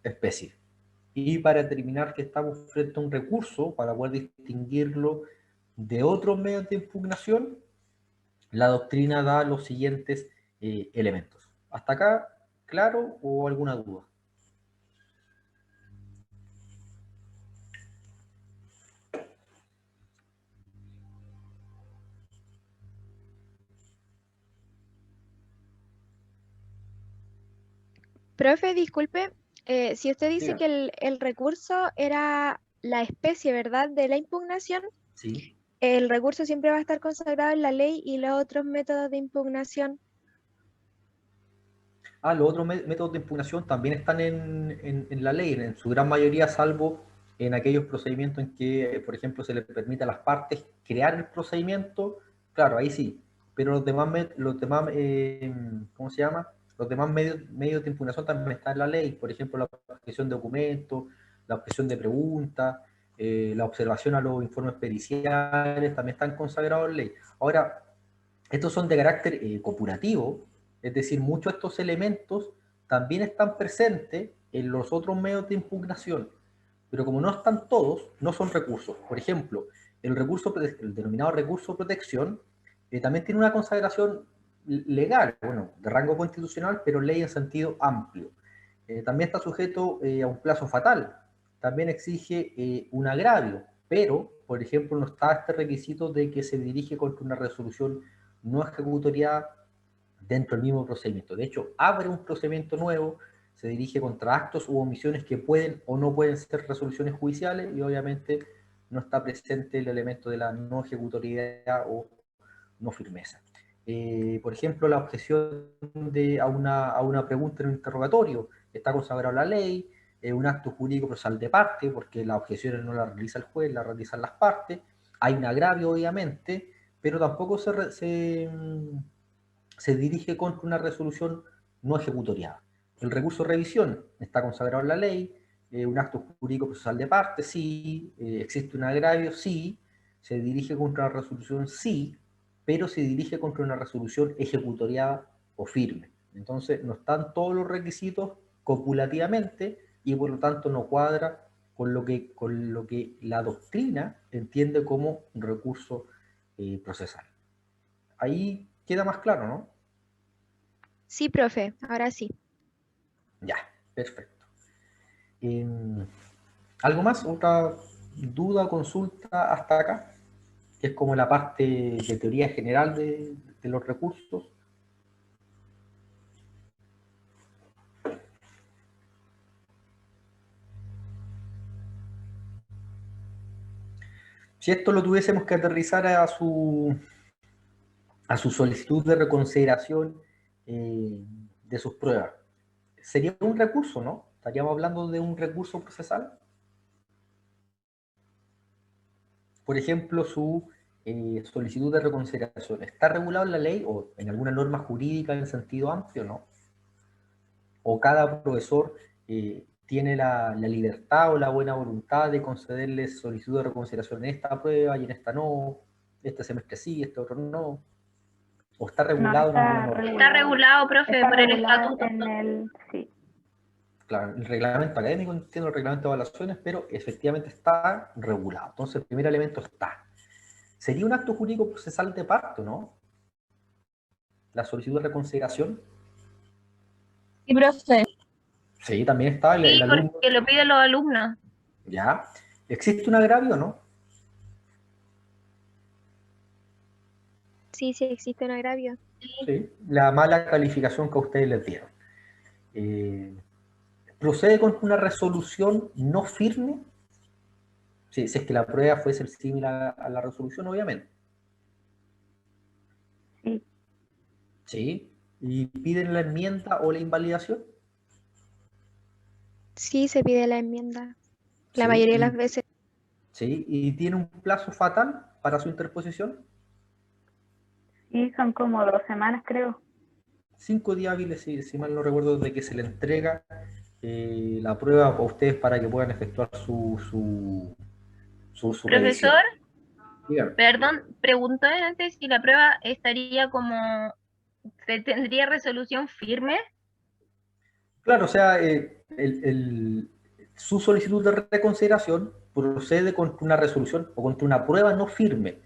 especie. Y para determinar que estamos frente a un recurso, para poder distinguirlo de otros medios de impugnación, la doctrina da los siguientes elementos. ¿Hasta acá claro o alguna duda? Profe, disculpe, si usted dice Diga. que el recurso era la especie, ¿verdad?, de la impugnación, Sí. el recurso siempre va a estar consagrado en la ley y los otros métodos de impugnación. Los otros métodos de impugnación también están en la ley, en su gran mayoría, salvo en aquellos procedimientos en que, por ejemplo, se le permite a las partes crear el procedimiento, claro, ahí sí, pero ¿cómo se llama? Los demás medios de impugnación también están en la ley, por ejemplo, la objeción de documentos, la objeción de preguntas, la observación a los informes periciales, también están consagrados en ley. Ahora, estos son de carácter copulativo, es decir, muchos de estos elementos también están presentes en los otros medios de impugnación, pero como no están todos, no son recursos. Por ejemplo, el denominado recurso de protección también tiene una consagración legal, bueno, de rango constitucional, pero ley en sentido amplio. También está sujeto a un plazo fatal, también exige un agravio, pero, por ejemplo, no está este requisito de que se dirige contra una resolución no ejecutoriada dentro del mismo procedimiento. De hecho, abre un procedimiento nuevo, se dirige contra actos u omisiones que pueden o no pueden ser resoluciones judiciales y obviamente no está presente el elemento de la no ejecutoriedad o no firmeza. Por ejemplo, la objeción a una pregunta en un interrogatorio está consagrado en la ley, un acto jurídico procesal de parte, porque las objeciones no las realiza el juez, las realizan las partes. Hay un agravio, obviamente, pero tampoco se dirige contra una resolución no ejecutoriada. El recurso de revisión está consagrado en la ley, un acto jurídico procesal de parte, sí, existe un agravio, sí, se dirige contra una resolución, sí, pero se dirige contra una resolución ejecutoriada o firme. Entonces, no están todos los requisitos copulativamente y por lo tanto no cuadra con lo que la doctrina entiende como un recurso procesal. Ahí queda más claro, ¿no? Sí, profe, ahora sí. Ya, perfecto. ¿Algo más? ¿Otra duda o consulta hasta acá? Que es como la parte de teoría general de los recursos. Si esto lo tuviésemos que aterrizar a su solicitud de reconsideración de sus pruebas, sería un recurso, ¿no? Estaríamos hablando de un recurso procesal. Por ejemplo, su solicitud de reconsideración, ¿está regulado en la ley o en alguna norma jurídica en sentido amplio, no? ¿O cada profesor tiene la libertad o la buena voluntad de concederle solicitud de reconsideración en esta prueba y en esta no? Este semestre sí, este otro no. ¿O está No, regulado en alguna está norma? Está regulado. regulado, profe, Está por el regulado estatuto. en el, sí. Claro, el reglamento académico, entiendo el reglamento de evaluaciones, pero efectivamente está regulado. Entonces, el primer elemento está. Sería un acto jurídico procesal de parto, ¿no? La solicitud de reconsideración. Sí, profe. Sí, también está el Sí, alumno. porque lo piden los alumnos. ¿Ya? ¿Existe un agravio o no? Sí, sí existe un agravio. Sí, la mala calificación que a ustedes les dieron. Eh, ¿Procede con una resolución no firme? Sí, si es que la prueba fuese similar a la resolución, obviamente. Sí, Sí. ¿Y piden la enmienda o la invalidación? Sí, se pide la enmienda. La Sí. mayoría de las veces. Sí. ¿Y tiene un plazo fatal para su interposición? sí, son como 2 semanas, creo. 5 días hábiles, si mal no recuerdo, desde que se le entrega la prueba a ustedes para que puedan efectuar su revisión. Profesor, Dígame. perdón, preguntó antes si la prueba estaría como, ¿se tendría resolución firme? Claro, o sea, su solicitud de reconsideración procede contra una resolución o contra una prueba no firme,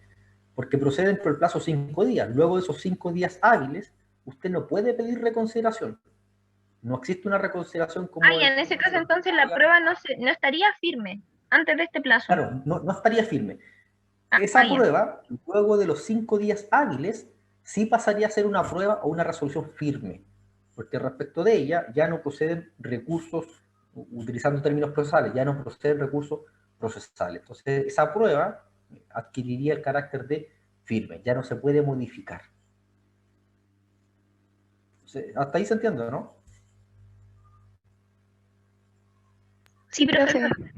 porque procede dentro del plazo 5 días. Luego de esos 5 días hábiles, usted no puede pedir reconsideración. No existe una reconsideración Ah, como y en ese caso entonces la prueba no estaría firme antes de este plazo. Claro, no estaría firme. Ah, Esa ya. prueba, luego de los 5 días hábiles, sí pasaría a ser una prueba o una resolución firme, porque respecto de ella ya no proceden recursos, utilizando términos procesales, ya no proceden recursos procesales. Entonces, esa prueba adquiriría el carácter de firme, ya no se puede modificar. Entonces, hasta ahí se entiende, ¿no? Sí, profe. Profe,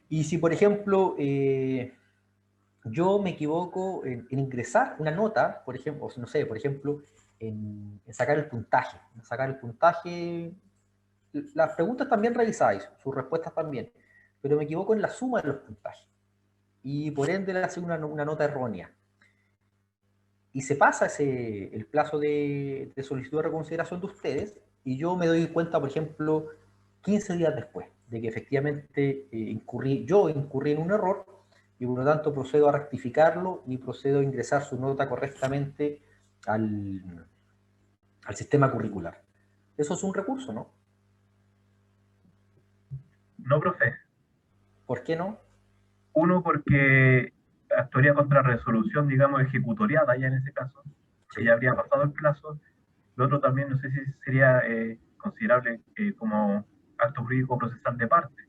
Y si, por ejemplo, yo me equivoco en ingresar una nota, por ejemplo, o no sé, por ejemplo, en sacar el puntaje. En sacar el puntaje, las preguntas también revisáis, sus respuestas también, pero me equivoco en la suma de los puntajes. Y por ende le hace una nota errónea. Y se pasa el plazo de solicitud de reconsideración de ustedes, y yo me doy cuenta, por ejemplo, 15 días después, de que efectivamente incurrí en un error, y por lo tanto procedo a rectificarlo y procedo a ingresar su nota correctamente al sistema curricular. Eso es un recurso, ¿no? No, profe. ¿Por qué no? Uno, porque actuaría contra resolución, digamos, ejecutoriada ya en ese caso, porque ya Sí. habría pasado el plazo. Lo otro también, no sé si sería considerable como acto jurídico procesal de parte.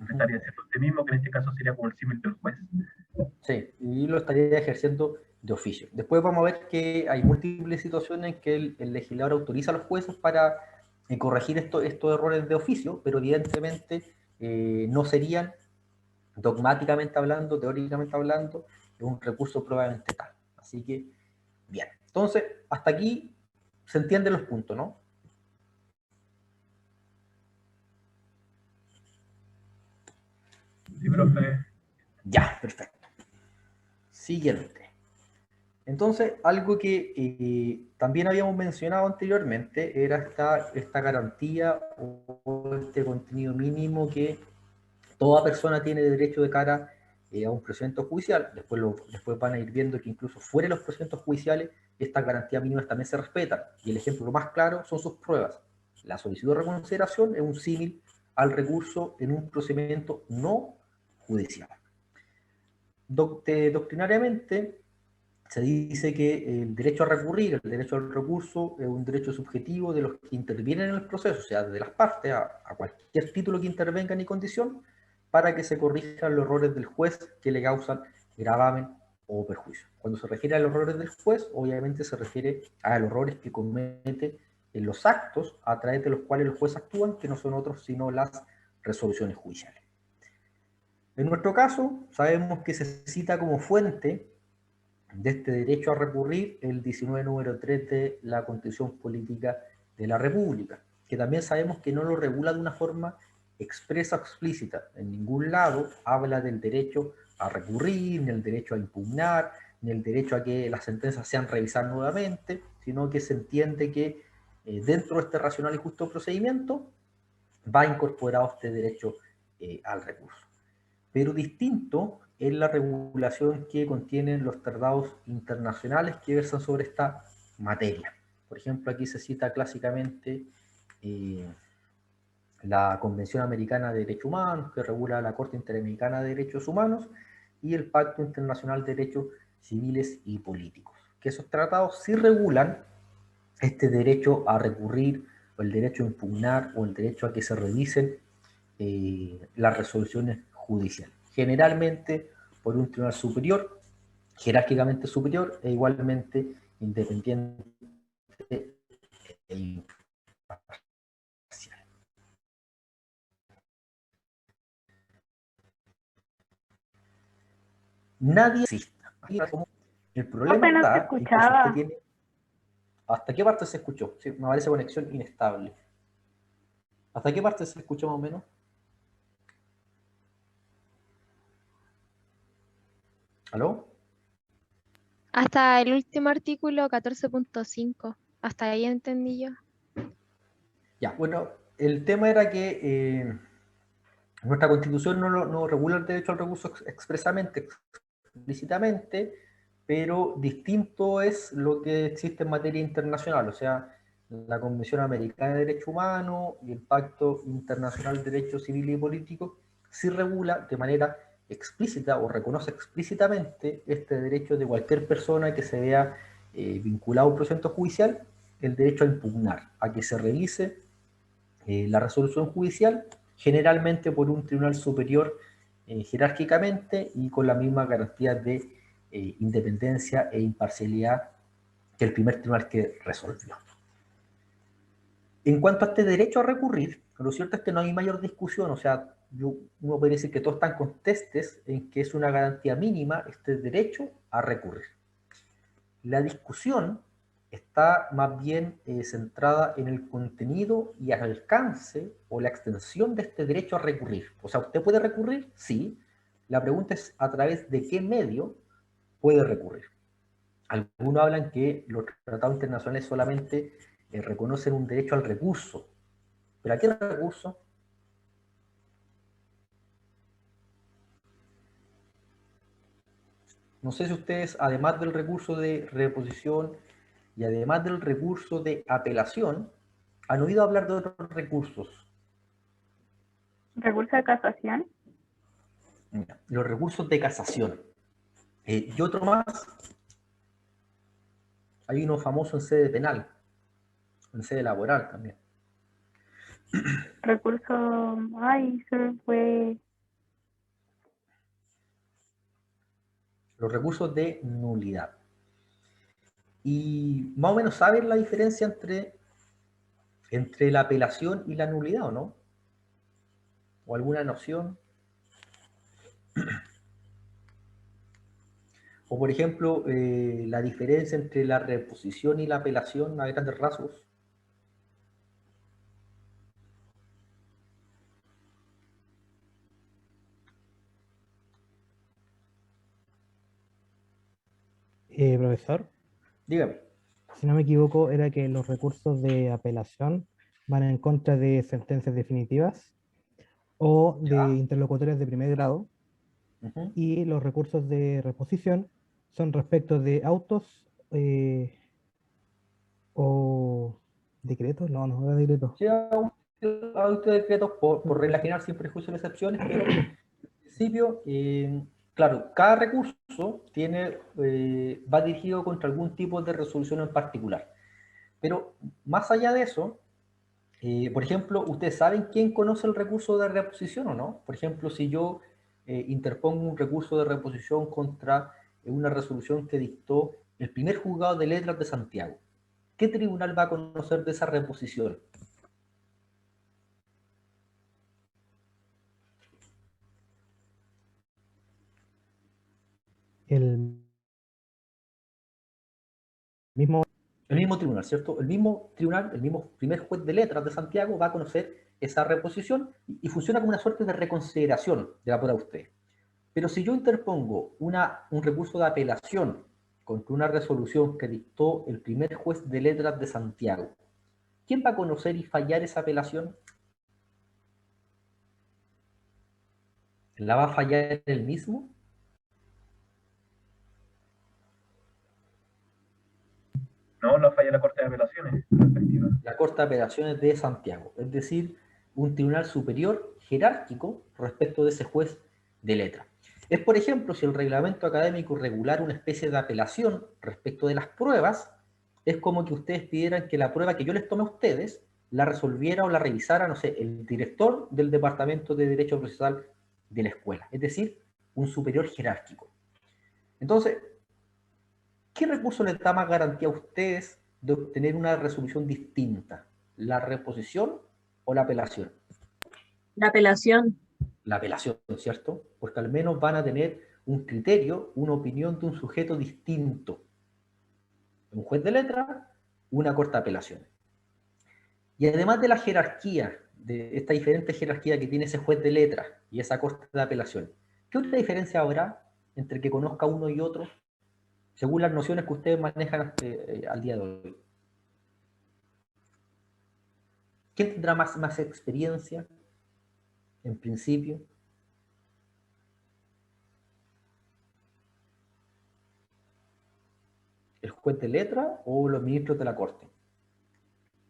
Estaría haciendo usted mismo, que en este caso sería como el símil del juez. Sí, y lo estaría ejerciendo de oficio. Después vamos a ver que hay múltiples situaciones en que el legislador autoriza a los jueces para corregir estos errores de oficio, pero evidentemente no serían, dogmáticamente hablando, teóricamente hablando, un recurso probablemente tal. Así que, bien. Entonces, hasta aquí se entienden los puntos, ¿no? Sí, profe. Ya, perfecto. Siguiente. Entonces, algo que también habíamos mencionado anteriormente era esta garantía o este contenido mínimo que toda persona tiene derecho de cara a un procedimiento judicial. Después van a ir viendo que incluso fuera de los procedimientos judiciales, estas garantías mínimas también se respetan. Y el ejemplo más claro son sus pruebas. La solicitud de reconsideración es un símil al recurso en un procedimiento no judicial. Doctrinariamente, se dice que el derecho a recurrir, el derecho al recurso, es un derecho subjetivo de los que intervienen en el proceso, o sea, de las partes, a cualquier título que intervengan y condición, para que se corrijan los errores del juez que le causan gravamen o perjuicio. Cuando se refiere a los errores del juez, obviamente se refiere a los errores que comete en los actos a través de los cuales los jueces actúan, que no son otros sino las resoluciones judiciales. En nuestro caso, sabemos que se cita como fuente de este derecho a recurrir el 19 número 3 de la Constitución Política de la República, que también sabemos que no lo regula de una forma expresa o explícita. En ningún lado habla del derecho a recurrir, ni el derecho a impugnar, ni el derecho a que las sentencias sean revisadas nuevamente, sino que se entiende que dentro de este racional y justo procedimiento va incorporado este derecho al recurso. Pero distinto es la regulación que contienen los tratados internacionales que versan sobre esta materia. Por ejemplo, aquí se cita clásicamente la Convención Americana de Derechos Humanos, que regula la Corte Interamericana de Derechos Humanos, y el Pacto Internacional de Derechos Civiles y Políticos, que esos tratados sí regulan este derecho a recurrir, o el derecho a impugnar, o el derecho a que se revisen las resoluciones judiciales. Generalmente por un tribunal superior, jerárquicamente superior e igualmente independiente e imparcial. Nadie existe. El problema Profe, no se está en que si usted escuchaba. tiene... ¿Hasta qué parte se escuchó? Sí, me parece conexión inestable. ¿Hasta qué parte se escuchó más o menos? ¿Aló? hasta el último artículo 14.5. Hasta ahí entendí yo. Ya, bueno, el tema era que nuestra Constitución no regula el derecho al recurso expresamente, explícitamente, pero distinto es lo que existe en materia internacional, o sea, la Convención Americana de Derechos Humanos y el Pacto Internacional de Derechos Civiles y Políticos sí regula de manera explícita o reconoce explícitamente este derecho de cualquier persona que se vea vinculado a un procedimiento judicial, el derecho a impugnar, a que se revise la resolución judicial, generalmente por un tribunal superior jerárquicamente y con las mismas garantías de independencia e imparcialidad que el primer tribunal que resolvió. En cuanto a este derecho a recurrir, lo cierto es que no hay mayor discusión, o sea, uno puede decir que todos están contestes en que es una garantía mínima este derecho a recurrir. La discusión está más bien centrada en el contenido y el alcance o la extensión de este derecho a recurrir. O sea, ¿usted puede recurrir? Sí. La pregunta es a través de qué medio puede recurrir. Algunos hablan que los tratados internacionales solamente reconocen un derecho al recurso. ¿Pero a qué recurso? No sé si ustedes, además del recurso de reposición y además del recurso de apelación, han oído hablar de otros recursos. Recurso de casación. Mira, los recursos de casación. Y otro más, hay uno famoso en sede penal, en sede laboral también. Recurso, ay, se fue. Los recursos de nulidad. Y más o menos saben la diferencia entre la apelación y la nulidad, ¿o no? ¿O alguna noción? O por ejemplo, la diferencia entre la reposición y la apelación a grandes rasgos. Profesor, Dígame. si no me equivoco, era que los recursos de apelación van en contra de sentencias definitivas o de Ya. interlocutores de primer grado, Uh-huh. y los recursos de reposición son respecto de autos o decretos, no era decreto. Sí, a usted decretos por regla general, sin prejuicios y excepciones, pero en principio, claro, cada recurso va dirigido contra algún tipo de resolución en particular. Pero más allá de eso, por ejemplo, ¿ustedes saben quién conoce el recurso de reposición o no? Por ejemplo, si yo interpongo un recurso de reposición contra una resolución que dictó el primer juzgado de letras de Santiago, ¿qué tribunal va a conocer de esa reposición? El mismo, El mismo tribunal, ¿cierto? El mismo tribunal, el mismo primer juez de letras de Santiago va a conocer esa reposición y funciona como una suerte de reconsideración de la prueba de usted. Pero si yo interpongo un recurso de apelación contra una resolución que dictó el primer juez de letras de Santiago, ¿quién va a conocer y fallar esa apelación? ¿La va a fallar él mismo? No, no falla la Corte de Apelaciones respectiva. La Corte de Apelaciones de Santiago, es decir, un tribunal superior jerárquico respecto de ese juez de letra. Es, por ejemplo, si el reglamento académico regular una especie de apelación respecto de las pruebas, es como que ustedes pidieran que la prueba que yo les tome a ustedes la resolviera o la revisara, no sé, el director del Departamento de Derecho Procesal de la escuela, es decir, un superior jerárquico. Entonces, ¿qué recurso les da más garantía a ustedes de obtener una resolución distinta? ¿La reposición o la apelación? La apelación. La apelación, ¿cierto? Porque al menos van a tener un criterio, una opinión de un sujeto distinto. Un juez de letra, una corte de apelaciones. Y además de la jerarquía, de esta diferente jerarquía que tiene ese juez de letra y esa corte de apelaciones, ¿qué otra diferencia habrá entre que conozca uno y otro, según las nociones que ustedes manejan al día de hoy? ¿Quién tendrá más experiencia, en principio? ¿El juez de letra o los ministros de la Corte?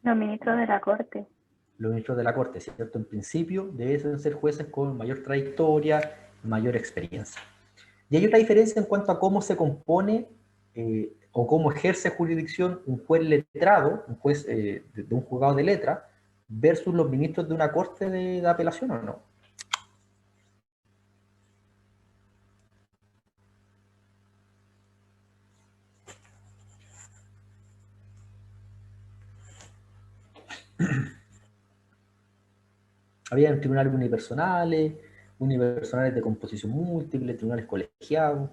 Los ministros de la Corte. Los ministros de la Corte, ¿cierto? En principio deben ser jueces con mayor trayectoria, mayor experiencia. Y hay otra diferencia en cuanto a cómo se compone o cómo ejerce jurisdicción un juez letrado, un juez de un juzgado de letra, versus los ministros de una corte de apelación, ¿o no? Había tribunales unipersonales de composición múltiple, tribunales colegiados.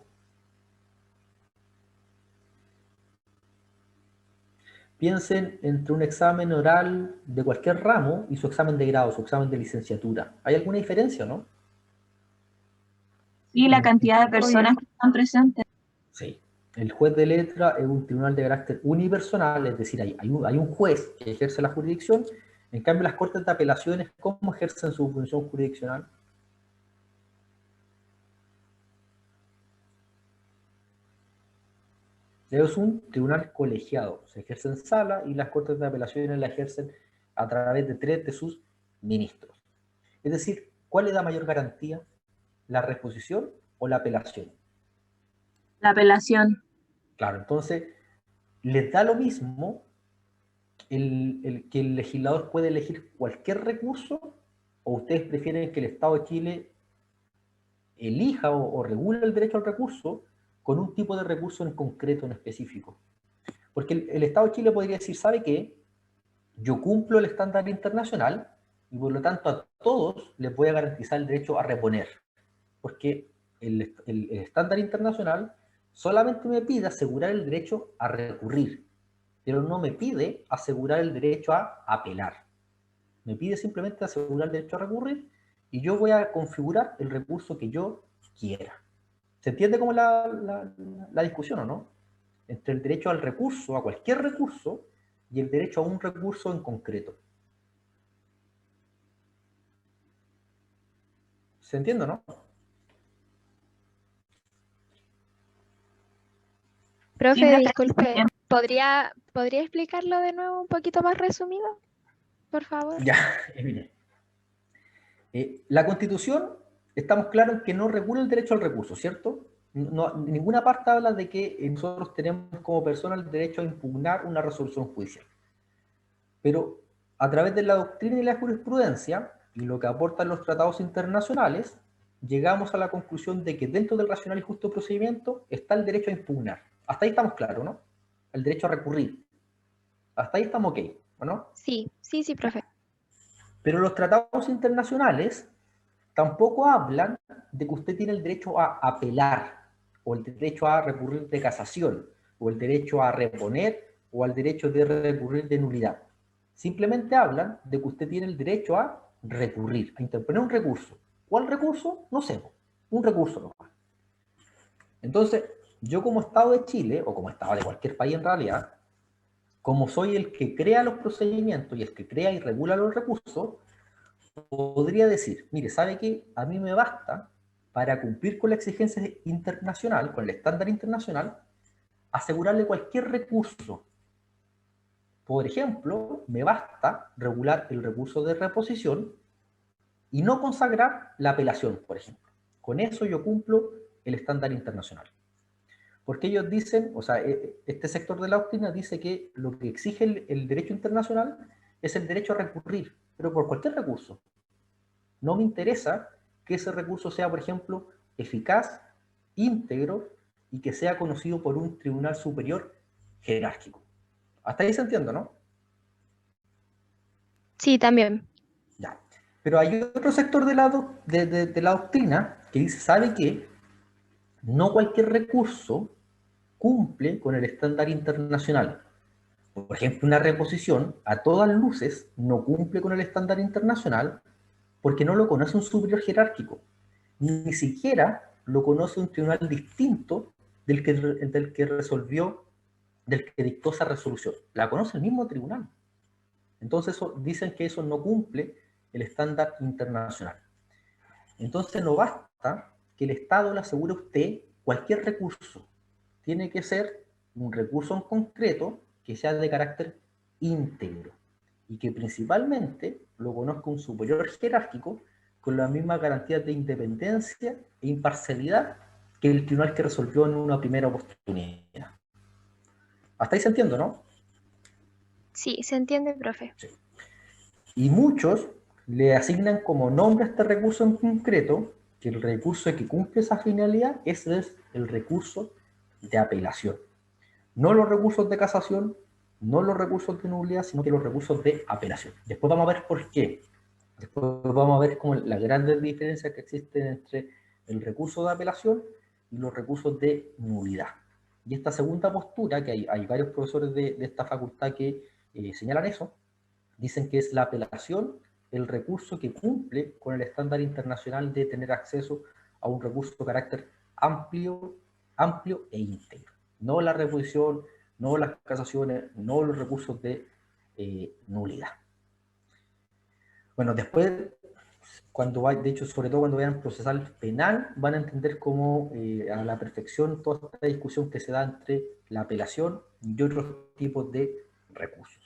Piensen entre un examen oral de cualquier ramo y su examen de grado, su examen de licenciatura. ¿Hay alguna diferencia o no? Sí, la cantidad de personas que están presentes. Sí. El juez de letra es un tribunal de carácter unipersonal, es decir, hay un juez que ejerce la jurisdicción. En cambio, las cortes de apelaciones, ¿cómo ejercen su función jurisdiccional? Es un tribunal colegiado, se ejerce en sala y las cortes de apelaciones la ejercen a través de 3 de sus ministros. Es decir, ¿cuál le da mayor garantía? ¿La reposición o la apelación? La apelación. Claro, entonces, les da lo mismo que el legislador puede elegir cualquier recurso, o ustedes prefieren que el Estado de Chile elija o regule el derecho al recurso con un tipo de recurso en concreto, en específico. Porque el Estado de Chile podría decir, ¿sabe qué? Yo cumplo el estándar internacional y por lo tanto a todos les voy a garantizar el derecho a reponer. Porque el estándar internacional solamente me pide asegurar el derecho a recurrir, pero no me pide asegurar el derecho a apelar. Me pide simplemente asegurar el derecho a recurrir y yo voy a configurar el recurso que yo quiera. ¿Se entiende cómo la discusión o no? Entre el derecho al recurso, a cualquier recurso, y el derecho a un recurso en concreto. ¿Se entiende o no? Profe, Sí, disculpe, ¿podría explicarlo de nuevo un poquito más resumido? Por favor. Ya, mire. La Constitución, estamos claros en que no regula el derecho al recurso, ¿cierto? No, ninguna parte habla de que nosotros tenemos como persona el derecho a impugnar una resolución judicial. Pero a través de la doctrina y la jurisprudencia, y lo que aportan los tratados internacionales, llegamos a la conclusión de que dentro del racional y justo procedimiento está el derecho a impugnar. Hasta ahí estamos claros, ¿no? El derecho a recurrir. Hasta ahí estamos ok, ¿o no? Sí, profe. Pero los tratados internacionales tampoco hablan de que usted tiene el derecho a apelar, o el derecho a recurrir de casación, o el derecho a reponer, o al derecho de recurrir de nulidad. Simplemente hablan de que usted tiene el derecho a recurrir, a interponer un recurso. ¿Cuál recurso? No sé, un recurso nomás. Entonces, yo como Estado de Chile, o como Estado de cualquier país en realidad, como soy el que crea los procedimientos y el que crea y regula los recursos, podría decir, mire, ¿sabe qué? A mí me basta para cumplir con la exigencia internacional, con el estándar internacional, asegurarle cualquier recurso. Por ejemplo, me basta regular el recurso de reposición y no consagrar la apelación, por ejemplo. Con eso yo cumplo el estándar internacional. Porque ellos dicen, o sea, este sector de la doctrina dice que lo que exige el derecho internacional es el derecho a recurrir, pero por cualquier recurso. No me interesa que ese recurso sea, por ejemplo, eficaz, íntegro y que sea conocido por un tribunal superior jerárquico. Hasta ahí se entiende, ¿no? Sí, también. Ya. Pero hay otro sector de la doctrina que dice, ¿sabe qué? No cualquier recurso cumple con el estándar internacional. Por ejemplo, una reposición a todas luces no cumple con el estándar internacional porque no lo conoce un superior jerárquico. Ni siquiera lo conoce un tribunal distinto del que resolvió, del que dictó esa resolución. La conoce el mismo tribunal. Entonces dicen que eso no cumple el estándar internacional. Entonces no basta que el Estado le asegure a usted cualquier recurso. Tiene que ser un recurso en concreto que sea de carácter íntegro y que principalmente lo conozca un superior jerárquico con las mismas garantías de independencia e imparcialidad que el tribunal que resolvió en una primera oportunidad. Hasta ahí se entiende, ¿no? Sí, se entiende, profe. Sí. Y muchos le asignan como nombre a este recurso en concreto que el recurso que cumple esa finalidad es el recurso de apelación. No los recursos de casación, no los recursos de nulidad, sino que los recursos de apelación. Después vamos a ver por qué. Después vamos a ver como las grandes diferencias que existen entre el recurso de apelación y los recursos de nulidad. Y esta segunda postura, que hay varios profesores de esta facultad que señalan eso, dicen que es la apelación el recurso que cumple con el estándar internacional de tener acceso a un recurso de carácter amplio e íntegro. No la reposición, no las casaciones, no los recursos de nulidad. Bueno, después, de hecho, sobre todo cuando vean procesal penal, van a entender cómo a la perfección toda esta discusión que se da entre la apelación y otros tipos de recursos.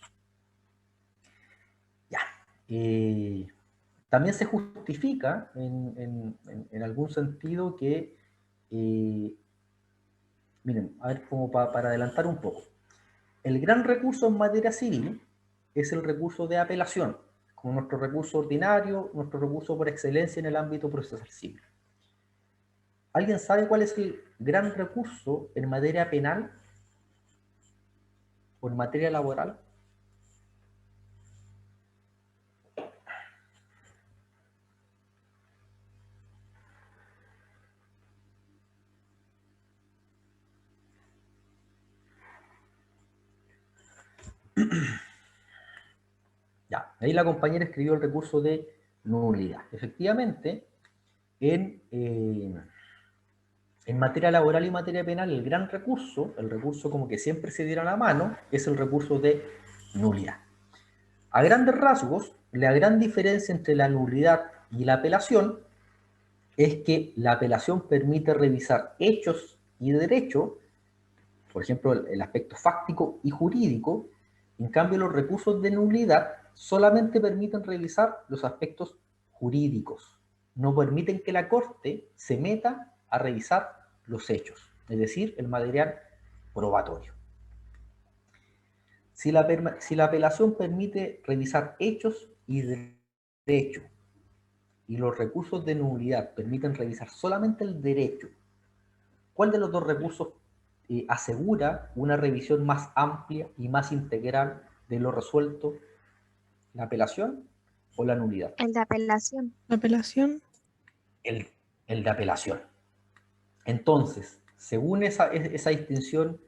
Ya. También se justifica en algún sentido que, miren, a ver, como para adelantar un poco, el gran recurso en materia civil es el recurso de apelación, como nuestro recurso ordinario, nuestro recurso por excelencia en el ámbito procesal civil. ¿Alguien sabe cuál es el gran recurso en materia penal o en materia laboral? Ya, ahí la compañera escribió el recurso de nulidad. Efectivamente, en materia laboral y materia penal, el gran recurso, el recurso como que siempre se diera a la mano, es el recurso de nulidad. A grandes rasgos, la gran diferencia entre la nulidad y la apelación es que la apelación permite revisar hechos y derechos, por ejemplo, el aspecto fáctico y jurídico. En cambio, los recursos de nulidad solamente permiten revisar los aspectos jurídicos. No permiten que la Corte se meta a revisar los hechos, es decir, el material probatorio. Si la apelación permite revisar hechos y derechos, y los recursos de nulidad permiten revisar solamente el derecho, ¿cuál de los dos recursos asegura una revisión más amplia y más integral de lo resuelto? ¿La apelación o la nulidad? El de apelación. La apelación. El de apelación. Entonces, según esa distinción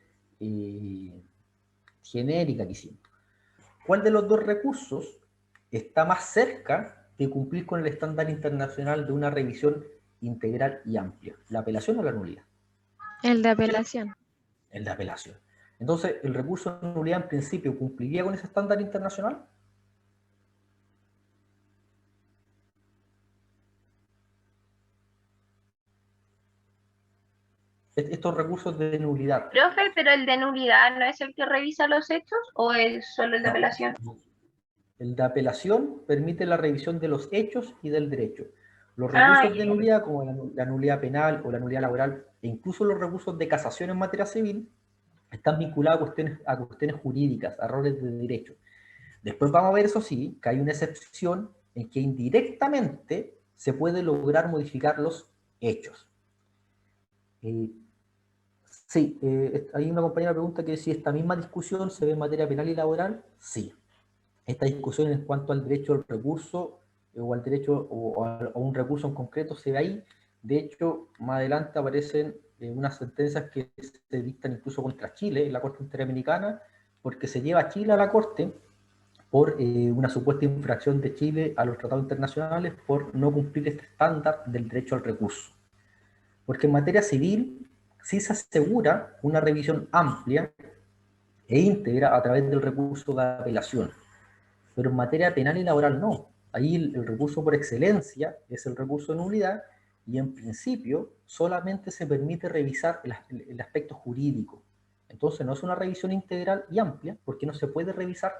genérica que hicimos, ¿cuál de los dos recursos está más cerca de cumplir con el estándar internacional de una revisión integral y amplia? ¿La apelación o la nulidad? El de apelación. El de apelación. Entonces, ¿el recurso de nulidad en principio cumpliría con ese estándar internacional? Estos recursos de nulidad. Profe, pero el de nulidad no es el que revisa los hechos o es solo el de apelación. El de apelación permite la revisión de los hechos y del derecho. Los recursos de nulidad, como la nulidad penal o la nulidad laboral, e incluso los recursos de casación en materia civil, están vinculados a cuestiones jurídicas, a errores de derecho. Después vamos a ver, eso sí, que hay una excepción en que indirectamente se puede lograr modificar los hechos. Sí, hay una compañera que pregunta que si esta misma discusión se ve en materia penal y laboral. Sí. Esta discusión en cuanto al derecho al recurso o al derecho o a un recurso en concreto se ve ahí. De hecho, más adelante aparecen unas sentencias que se dictan incluso contra Chile en la Corte Interamericana, porque se lleva a Chile a la Corte por una supuesta infracción de Chile a los tratados internacionales por no cumplir este estándar del derecho al recurso. Porque en materia civil sí se asegura una revisión amplia e íntegra a través del recurso de apelación. pero en materia penal y laboral no. Ahí el recurso por excelencia es el recurso de nulidad, y en principio solamente se permite revisar el aspecto jurídico. Entonces no es una revisión integral y amplia, porque no se puede revisar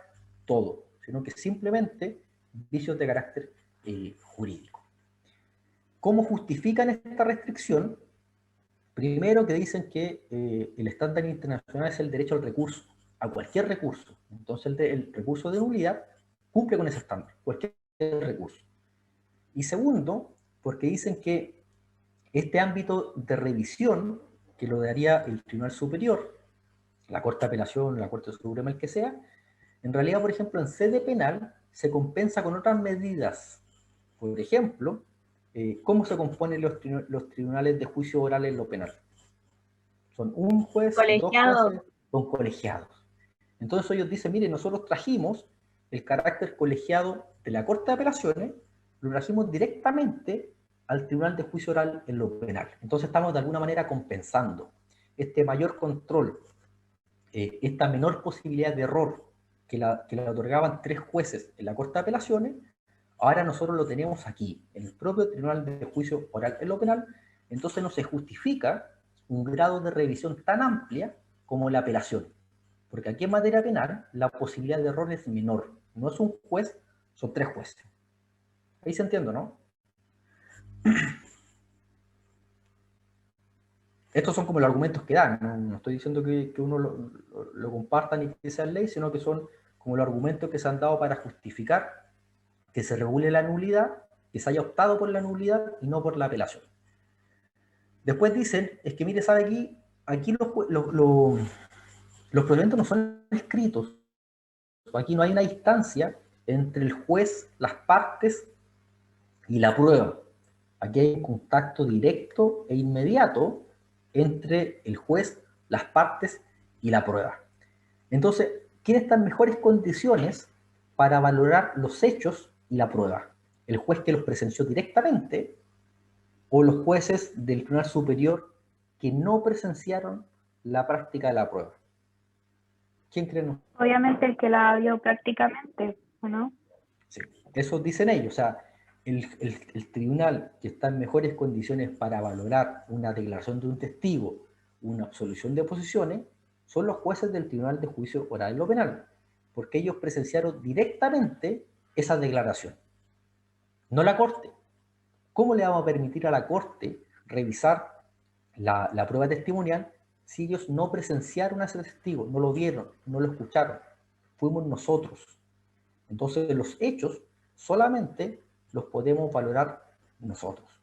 todo, sino que simplemente vicios de carácter jurídico. ¿Cómo justifican esta restricción? Primero, que dicen que el estándar internacional es el derecho al recurso, a cualquier recurso. Entonces el recurso de nulidad cumple con ese estándar, cualquier recurso. Y segundo, porque dicen que este ámbito de revisión, que lo daría el Tribunal Superior, la Corte de Apelación, la Corte Suprema, el que sea, en realidad, por ejemplo, en sede penal se compensa con otras medidas. Por ejemplo, ¿cómo se componen los tribunales de juicio oral en lo penal? Son un juez, Colegiado. 2 jueces, son colegiados. Entonces ellos dicen, mire, nosotros trajimos el carácter colegiado de la Corte de Apelaciones, lo trajimos directamente al Tribunal de Juicio Oral en lo penal. Entonces estamos de alguna manera compensando este mayor control, esta menor posibilidad de error que le otorgaban 3 jueces en la Corte de Apelaciones. Ahora nosotros lo tenemos aquí, en el propio Tribunal de Juicio Oral en lo penal. Entonces no se justifica un grado de revisión tan amplia como la apelación. Porque aquí en materia penal la posibilidad de error es menor. No es un juez, son 3 jueces. Ahí se entiende, ¿no? Estos son como los argumentos que dan. No estoy diciendo que uno lo comparta ni que sea ley, sino que son como los argumentos que se han dado para justificar que se regule la nulidad, que se haya optado por la nulidad y no por la apelación. Después dicen, es que mire, sabe aquí los procedimientos no son escritos. Aquí no hay una distancia entre el juez, las partes y la prueba. Aquí hay un contacto directo e inmediato entre el juez, las partes y la prueba. Entonces, ¿quién está en mejores condiciones para valorar los hechos y la prueba? ¿El juez que los presenció directamente o los jueces del Tribunal Superior que no presenciaron la práctica de la prueba? ¿Quién creen? Obviamente el que la vio prácticamente, ¿o no? Sí, eso dicen ellos. O sea, el tribunal que está en mejores condiciones para valorar una declaración de un testigo, una absolución de posiciones, son los jueces del Tribunal de Juicio Oral en lo Penal, porque ellos presenciaron directamente esa declaración, no la Corte. ¿Cómo le vamos a permitir a la Corte revisar la prueba testimonial si ellos no presenciaron a ese testigo, no lo vieron, no lo escucharon? Fuimos nosotros. Entonces los hechos solamente los podemos valorar nosotros.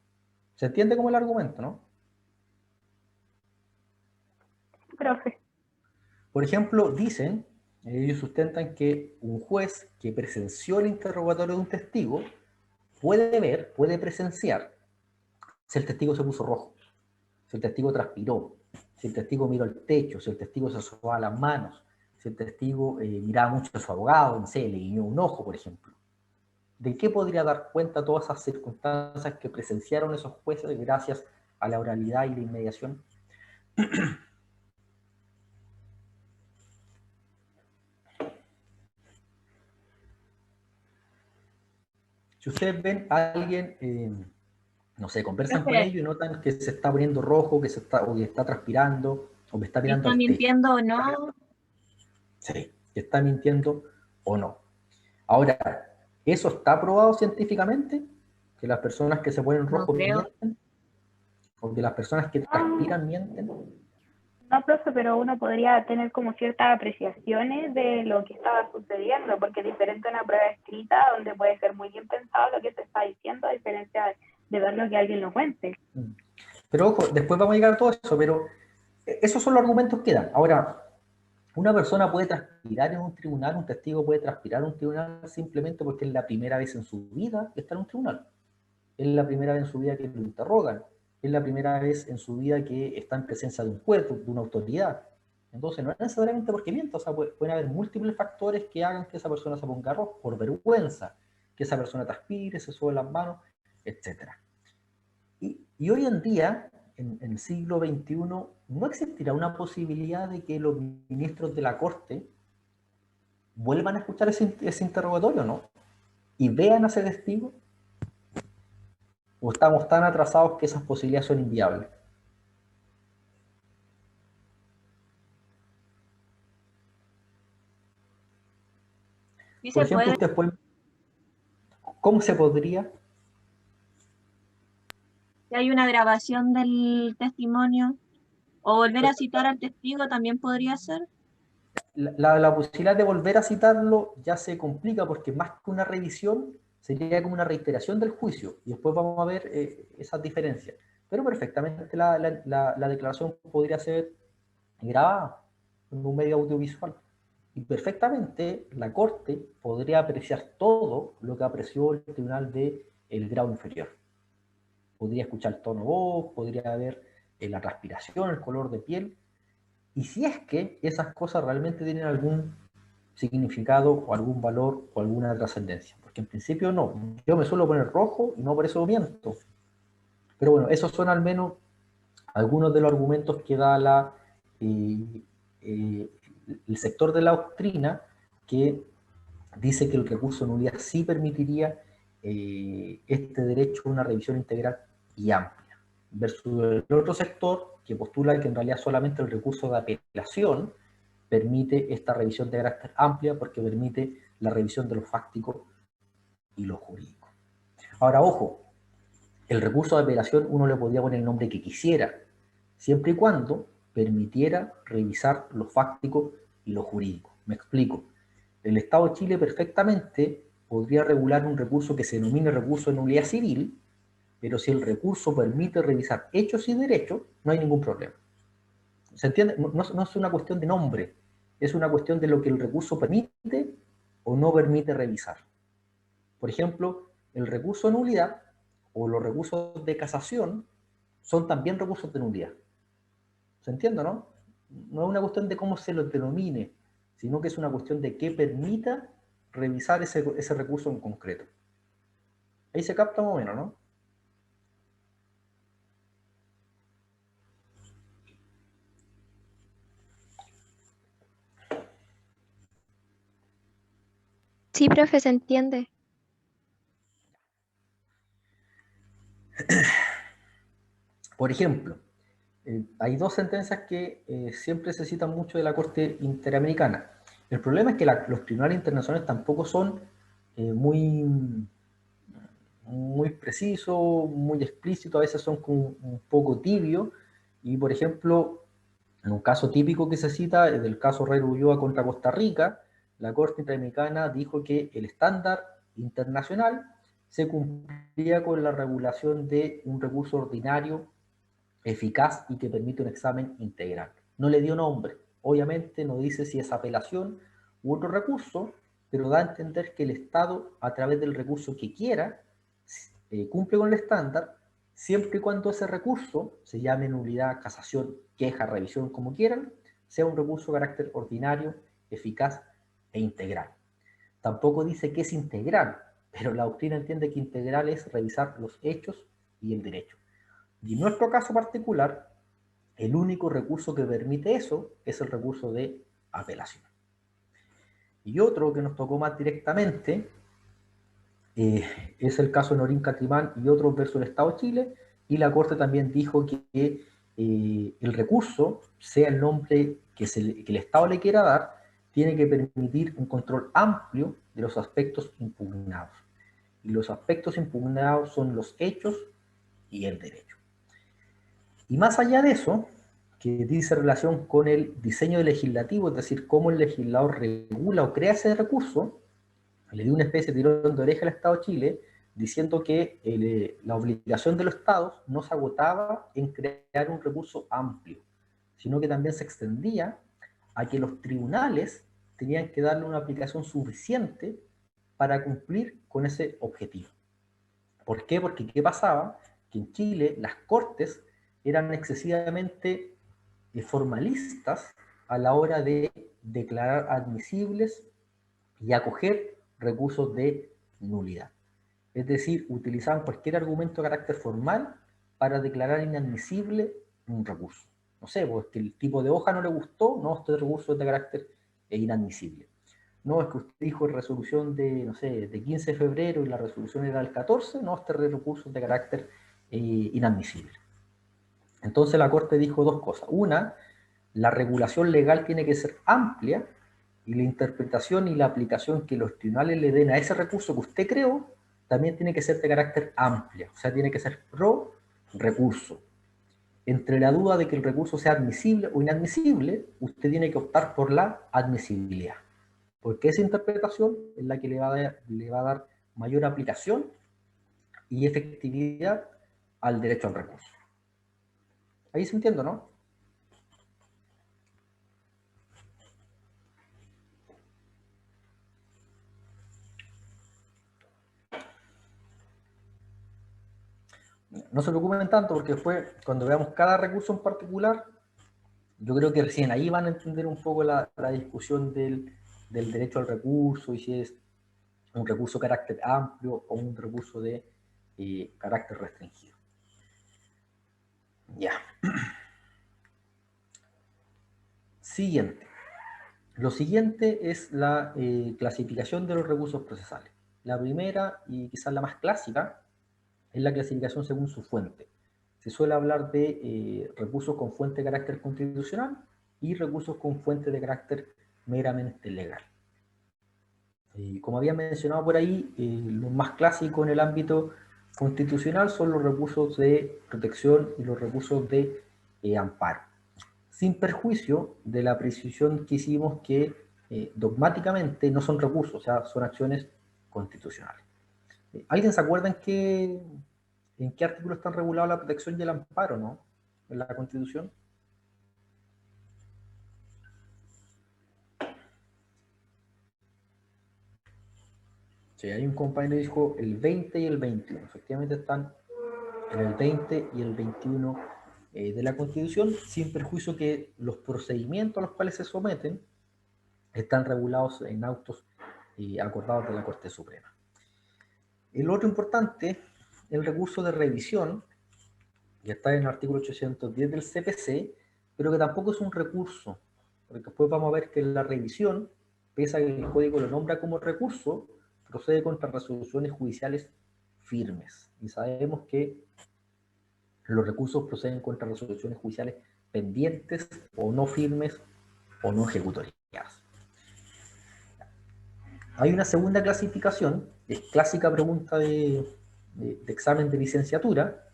¿Se entiende como el argumento, no? Profe. Por ejemplo, dicen, ellos sustentan que un juez que presenció el interrogatorio de un testigo puede ver, puede presenciar si el testigo se puso rojo, si el testigo transpiró, si el testigo miró el techo, si el testigo se asomaba las manos, si el testigo miraba mucho a su abogado, no sé, le guiñó un ojo, por ejemplo. ¿De qué podría dar cuenta todas esas circunstancias que presenciaron esos jueces gracias a la oralidad y la inmediación? Si ustedes ven a alguien, no sé, conversan con ellos y notan que se está poniendo rojo, que o que está transpirando, o que está mirando ¿Está al techo. mintiendo o no? Sí, que está mintiendo o no. Ahora, ¿eso está probado científicamente? ¿Que las personas que se ponen rojos mienten? ¿O que las personas que transpiran mienten? No, profe, pero uno podría tener como ciertas apreciaciones de lo que estaba sucediendo, porque es diferente a una prueba escrita donde puede ser muy bien pensado lo que se está diciendo, a diferencia de ver lo que alguien lo cuente. Pero ojo, después vamos a llegar a todo eso, pero esos son los argumentos que dan. Ahora, una persona puede transpirar en un tribunal, un testigo puede transpirar en un tribunal simplemente porque es la primera vez en su vida que está en un tribunal. Es la primera vez en su vida que lo interrogan. Es la primera vez en su vida que está en presencia de un juez, de una autoridad. Entonces, no es necesariamente porque mienta, o sea, pueden haber múltiples factores que hagan que esa persona se ponga rojo por vergüenza, que esa persona transpire, se sube las manos, etc. Y hoy en día, en el siglo XXI, no existirá una posibilidad de que los ministros de la Corte vuelvan a escuchar ese interrogatorio, ¿no? Y vean a ese testigo. ¿O estamos tan atrasados que esas posibilidades son inviables? Sí Por se ejemplo, puede. ustedes pueden... ¿Cómo se podría? Si hay una grabación del testimonio o volver a citar al testigo también podría ser. La posibilidad de volver a citarlo ya se complica porque más que una revisión sería como una reiteración del juicio y después vamos a ver esas diferencias. Pero perfectamente la declaración podría ser grabada en un medio audiovisual y perfectamente la Corte podría apreciar todo lo que apreció el tribunal del grado inferior. Podría escuchar el tono de voz, podría ver la transpiración, el color de piel. Y si es que esas cosas realmente tienen algún significado o algún valor o alguna trascendencia. Porque en principio no. Yo me suelo poner rojo y no por eso miento. Pero bueno, esos son al menos algunos de los argumentos que da el sector de la doctrina que dice que el recurso de nulidad sí permitiría este derecho a una revisión integral y amplia. Versus el otro sector que postula que en realidad solamente el recurso de apelación permite esta revisión de carácter amplia porque permite la revisión de lo fáctico y lo jurídico. Ahora, ojo, el recurso de apelación uno le podía poner el nombre que quisiera, siempre y cuando permitiera revisar lo fáctico y lo jurídico. Me explico. El Estado de Chile perfectamente podría regular un recurso que se denomine recurso de nulidad civil, pero si el recurso permite revisar hechos y derechos, no hay ningún problema. ¿Se entiende? No es una cuestión de nombre, es una cuestión de lo que el recurso permite o no permite revisar. Por ejemplo, el recurso de nulidad o los recursos de casación son también recursos de nulidad. ¿Se entiende, no? No es una cuestión de cómo se los denomine, sino que es una cuestión de qué permita revisar ese recurso en concreto. Ahí se capta más o menos, ¿no? Sí, profe, se entiende. Por ejemplo, hay dos sentencias que siempre se citan mucho de la Corte Interamericana. El problema es que los tribunales internacionales tampoco son muy precisos, muy explícitos, a veces son como un poco tibios. Y, por ejemplo, en un caso típico que se cita, es del caso Herrera Ulloa contra Costa Rica, la Corte Interamericana dijo que el estándar internacional se cumplía con la regulación de un recurso ordinario eficaz y que permite un examen integral. No le dio nombre, obviamente no dice si es apelación u otro recurso, pero da a entender que el Estado, a través del recurso que quiera, cumple con el estándar, siempre y cuando ese recurso se llame nulidad, casación, queja, revisión, como quieran, sea un recurso de carácter ordinario, eficaz e integral. Tampoco dice que es integral, pero la doctrina entiende que integral es revisar los hechos y el derecho. Y en nuestro caso particular, el único recurso que permite eso es el recurso de apelación. Y otro que nos tocó más directamente es el caso de Norín Catrimán y otros versus el Estado de Chile, y la Corte también dijo que el recurso, sea el nombre que el Estado le quiera dar, tiene que permitir un control amplio de los aspectos impugnados. Y los aspectos impugnados son los hechos y el derecho. Y más allá de eso, que dice relación con el diseño legislativo, es decir, cómo el legislador regula o crea ese recurso, le dio una especie de tirón de oreja al Estado de Chile, diciendo que la obligación de los Estados no se agotaba en crear un recurso amplio, sino que también se extendía a que los tribunales tenían que darle una aplicación suficiente para cumplir con ese objetivo. ¿Por qué? Porque ¿qué pasaba? Que en Chile las cortes eran excesivamente formalistas a la hora de declarar admisibles y acoger recursos de nulidad. Es decir, utilizaban cualquier argumento de carácter formal para declarar inadmisible un recurso. No sé, porque el tipo de hoja no le gustó, no, este recurso es de carácter inadmisible. no, es que usted dijo resolución de, no sé, de 15 de febrero y la resolución era el 14, no, este recurso es de carácter inadmisible. Entonces la Corte dijo dos cosas. Una, la regulación legal tiene que ser amplia y la interpretación y la aplicación que los tribunales le den a ese recurso que usted creó también tiene que ser de carácter amplia, o sea, tiene que ser pro recurso. Entre la duda de que el recurso sea admisible o inadmisible, usted tiene que optar por la admisibilidad, porque esa interpretación es la que le va a dar mayor aplicación y efectividad al derecho al recurso. Ahí se entiende, ¿no? No se preocupen tanto porque después, cuando veamos cada recurso en particular, yo creo que recién ahí van a entender un poco la discusión del derecho al recurso y si es un recurso de carácter amplio o un recurso de carácter restringido. Ya. Siguiente. Lo siguiente es la clasificación de los recursos procesales. La primera y quizás la más clásica es la clasificación según su fuente. Se suele hablar de recursos con fuente de carácter constitucional y recursos con fuente de carácter meramente legal. Como había mencionado por ahí, los más clásicos en el ámbito constitucional son los recursos de protección y los recursos de amparo, sin perjuicio de la precisión que hicimos que dogmáticamente no son recursos, o sea, son acciones constitucionales. ¿Alguien se acuerda en qué artículo están regulados la protección y el amparo, no? En la Constitución. Sí, hay un compañero que dijo el 20 y el 21. Efectivamente están en el 20 y el 21 de la Constitución, sin perjuicio que los procedimientos a los cuales se someten están regulados en autos acordados de la Corte Suprema. El otro importante, el recurso de revisión, que está en el artículo 810 del CPC, pero que tampoco es un recurso, porque después vamos a ver que la revisión, pese a que el código lo nombra como recurso, procede contra resoluciones judiciales firmes. Y sabemos que los recursos proceden contra resoluciones judiciales pendientes o no firmes o no ejecutoriadas. Hay una segunda clasificación, es clásica pregunta de examen de licenciatura,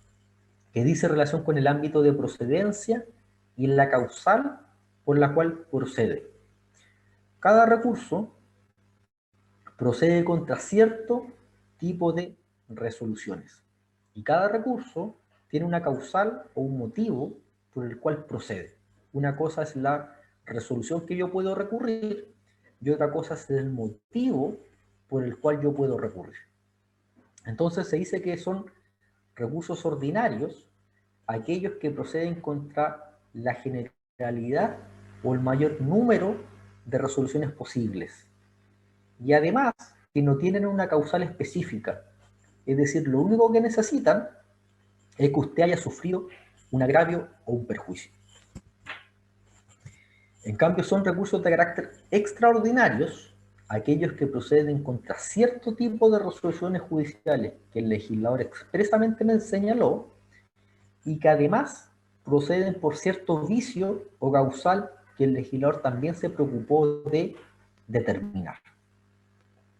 que dice relación con el ámbito de procedencia y la causal por la cual procede. Cada recurso procede contra cierto tipo de resoluciones. Y cada recurso tiene una causal o un motivo por el cual procede. Una cosa es la resolución que yo puedo recurrir y otra cosa es el motivo por el cual yo puedo recurrir. Entonces se dice que son recursos ordinarios aquellos que proceden contra la generalidad o el mayor número de resoluciones posibles. Y además que no tienen una causal específica. Es decir, lo único que necesitan es que usted haya sufrido un agravio o un perjuicio. En cambio, son recursos de carácter extraordinarios aquellos que proceden contra cierto tipo de resoluciones judiciales que el legislador expresamente me señaló y que además proceden por cierto vicio o causal que el legislador también se preocupó de determinar.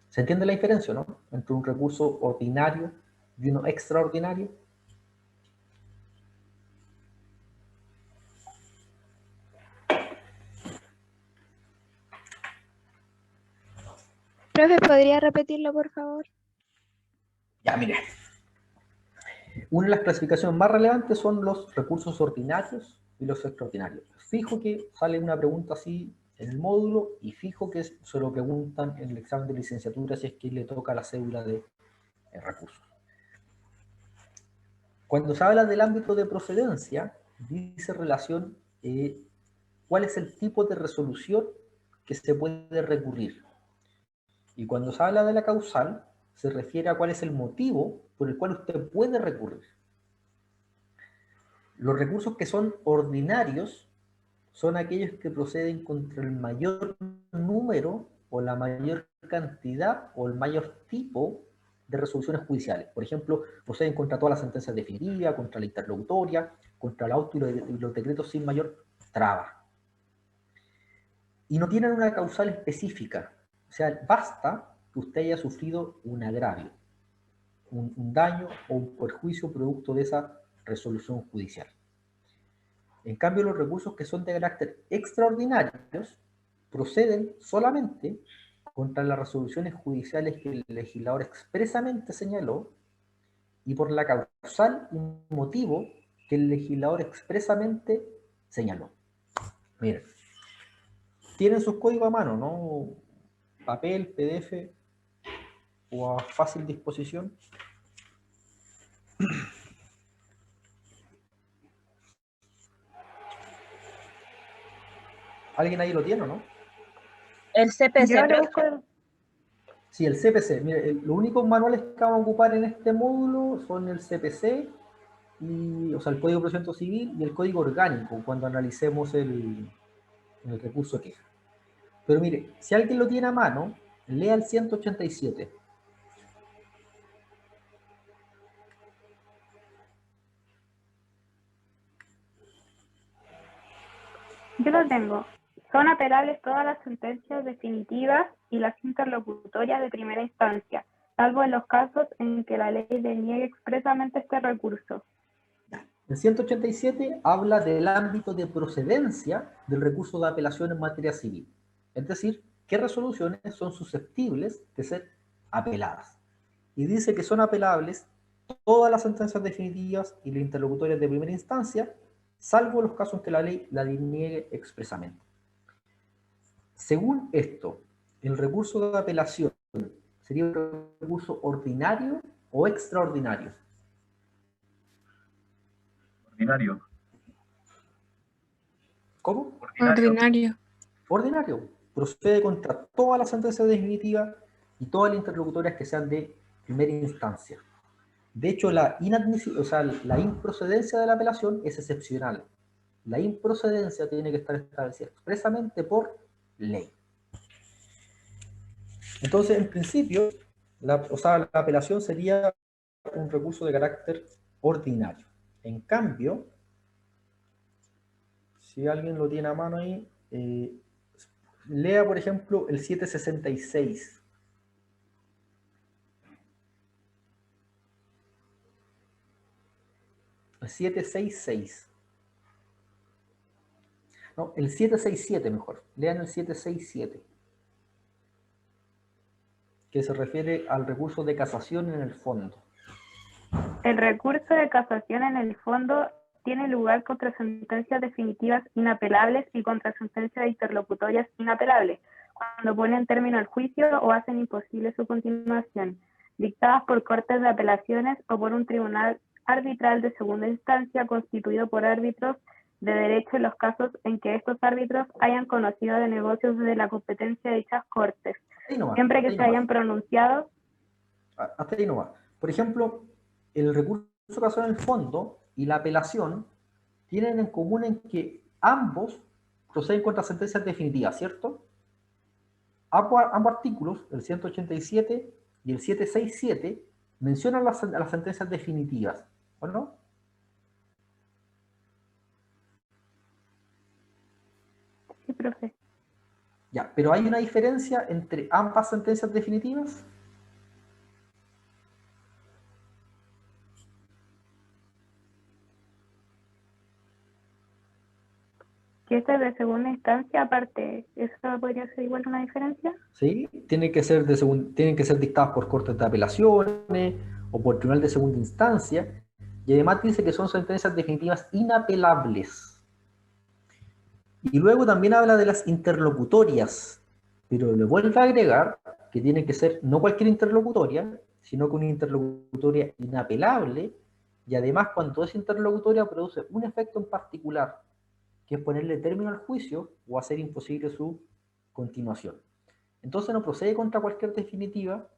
¿Se entiende la diferencia, no? Entre un recurso ordinario y uno extraordinario. Profe, ¿podría repetirlo, por favor? Ya, mire. Una de las clasificaciones más relevantes son los recursos ordinarios y los extraordinarios. Fijo que sale una pregunta así en el módulo y fijo que se lo preguntan en el examen de licenciatura si es que le toca la cédula de recursos. Cuando se habla del ámbito de procedencia, dice relación cuál es el tipo de resolución que se puede recurrir. Y cuando se habla de la causal, se refiere a cuál es el motivo por el cual usted puede recurrir. Los recursos que son ordinarios son aquellos que proceden contra el mayor número o la mayor cantidad o el mayor tipo de resoluciones judiciales. Por ejemplo, proceden contra todas las sentencias definitivas, contra la interlocutoria, contra el auto y los decretos sin mayor traba. Y no tienen una causal específica. O sea, basta que usted haya sufrido un agravio, un daño o un perjuicio producto de esa resolución judicial. En cambio, los recursos que son de carácter extraordinarios proceden solamente contra las resoluciones judiciales que el legislador expresamente señaló y por la causal y motivo que el legislador expresamente señaló. Miren, tienen sus códigos a mano, ¿no? Papel, PDF o a fácil disposición. ¿Alguien ahí lo tiene o no? El CPC, Yo lo profe. busco. Sí, el CPC. Mire, los únicos manuales que vamos a ocupar en este módulo son el CPC, o sea, el Código de Procedimiento Civil y el Código Orgánico, cuando analicemos el recurso de queja. Pero mire, si alguien lo tiene a mano, lea el 187. Yo lo tengo. Son apelables todas las sentencias definitivas y las interlocutorias de primera instancia, salvo en los casos en que la ley deniegue expresamente este recurso. El 187 habla del ámbito de procedencia del recurso de apelación en materia civil. Es decir, qué resoluciones son susceptibles de ser apeladas. Y dice que son apelables todas las sentencias definitivas y las interlocutorias de primera instancia, salvo los casos en que la ley la deniegue expresamente. Según esto, el recurso de apelación sería un recurso ordinario o extraordinario. Ordinario. ¿Cómo? Ordinario. Ordinario. Procede contra todas las sentencias definitivas y todas las interlocutorias que sean de primera instancia. De hecho, la improcedencia de la apelación es excepcional. La improcedencia tiene que estar establecida expresamente por ley. Entonces, en principio, la apelación sería un recurso de carácter ordinario. En cambio, si alguien lo tiene a mano ahí, lea, por ejemplo, el 766. El 766. No, el 767 mejor. Lean el 767. Que se refiere al recurso de casación en el fondo. El recurso de casación en el fondo tiene lugar contra sentencias definitivas inapelables y contra sentencias interlocutorias inapelables, cuando ponen término al juicio o hacen imposible su continuación, dictadas por cortes de apelaciones o por un tribunal arbitral de segunda instancia constituido por árbitros de derecho en los casos en que estos árbitros hayan conocido de negocios de la competencia de dichas cortes, siempre que se hayan pronunciado. Hasta ahí no va. Por ejemplo, el recurso de casación en el fondo y la apelación tienen en común en que ambos proceden contra sentencias definitivas, ¿cierto? Ambos artículos, el 187 y el 767, mencionan las sentencias definitivas, ¿o no? Sí, profe. Ya, pero ¿hay una diferencia entre ambas sentencias definitivas? Que este es de segunda instancia, aparte, ¿eso podría ser igual una diferencia? Sí, tienen que ser dictadas por cortes de apelaciones o por tribunal de segunda instancia, y además dice que son sentencias definitivas inapelables. Y luego también habla de las interlocutorias, pero le vuelve a agregar que tiene que ser no cualquier interlocutoria, sino que una interlocutoria inapelable, y además cuando esa interlocutoria produce un efecto en particular, que es ponerle término al juicio o hacer imposible su continuación. Entonces no procede contra cualquier definitiva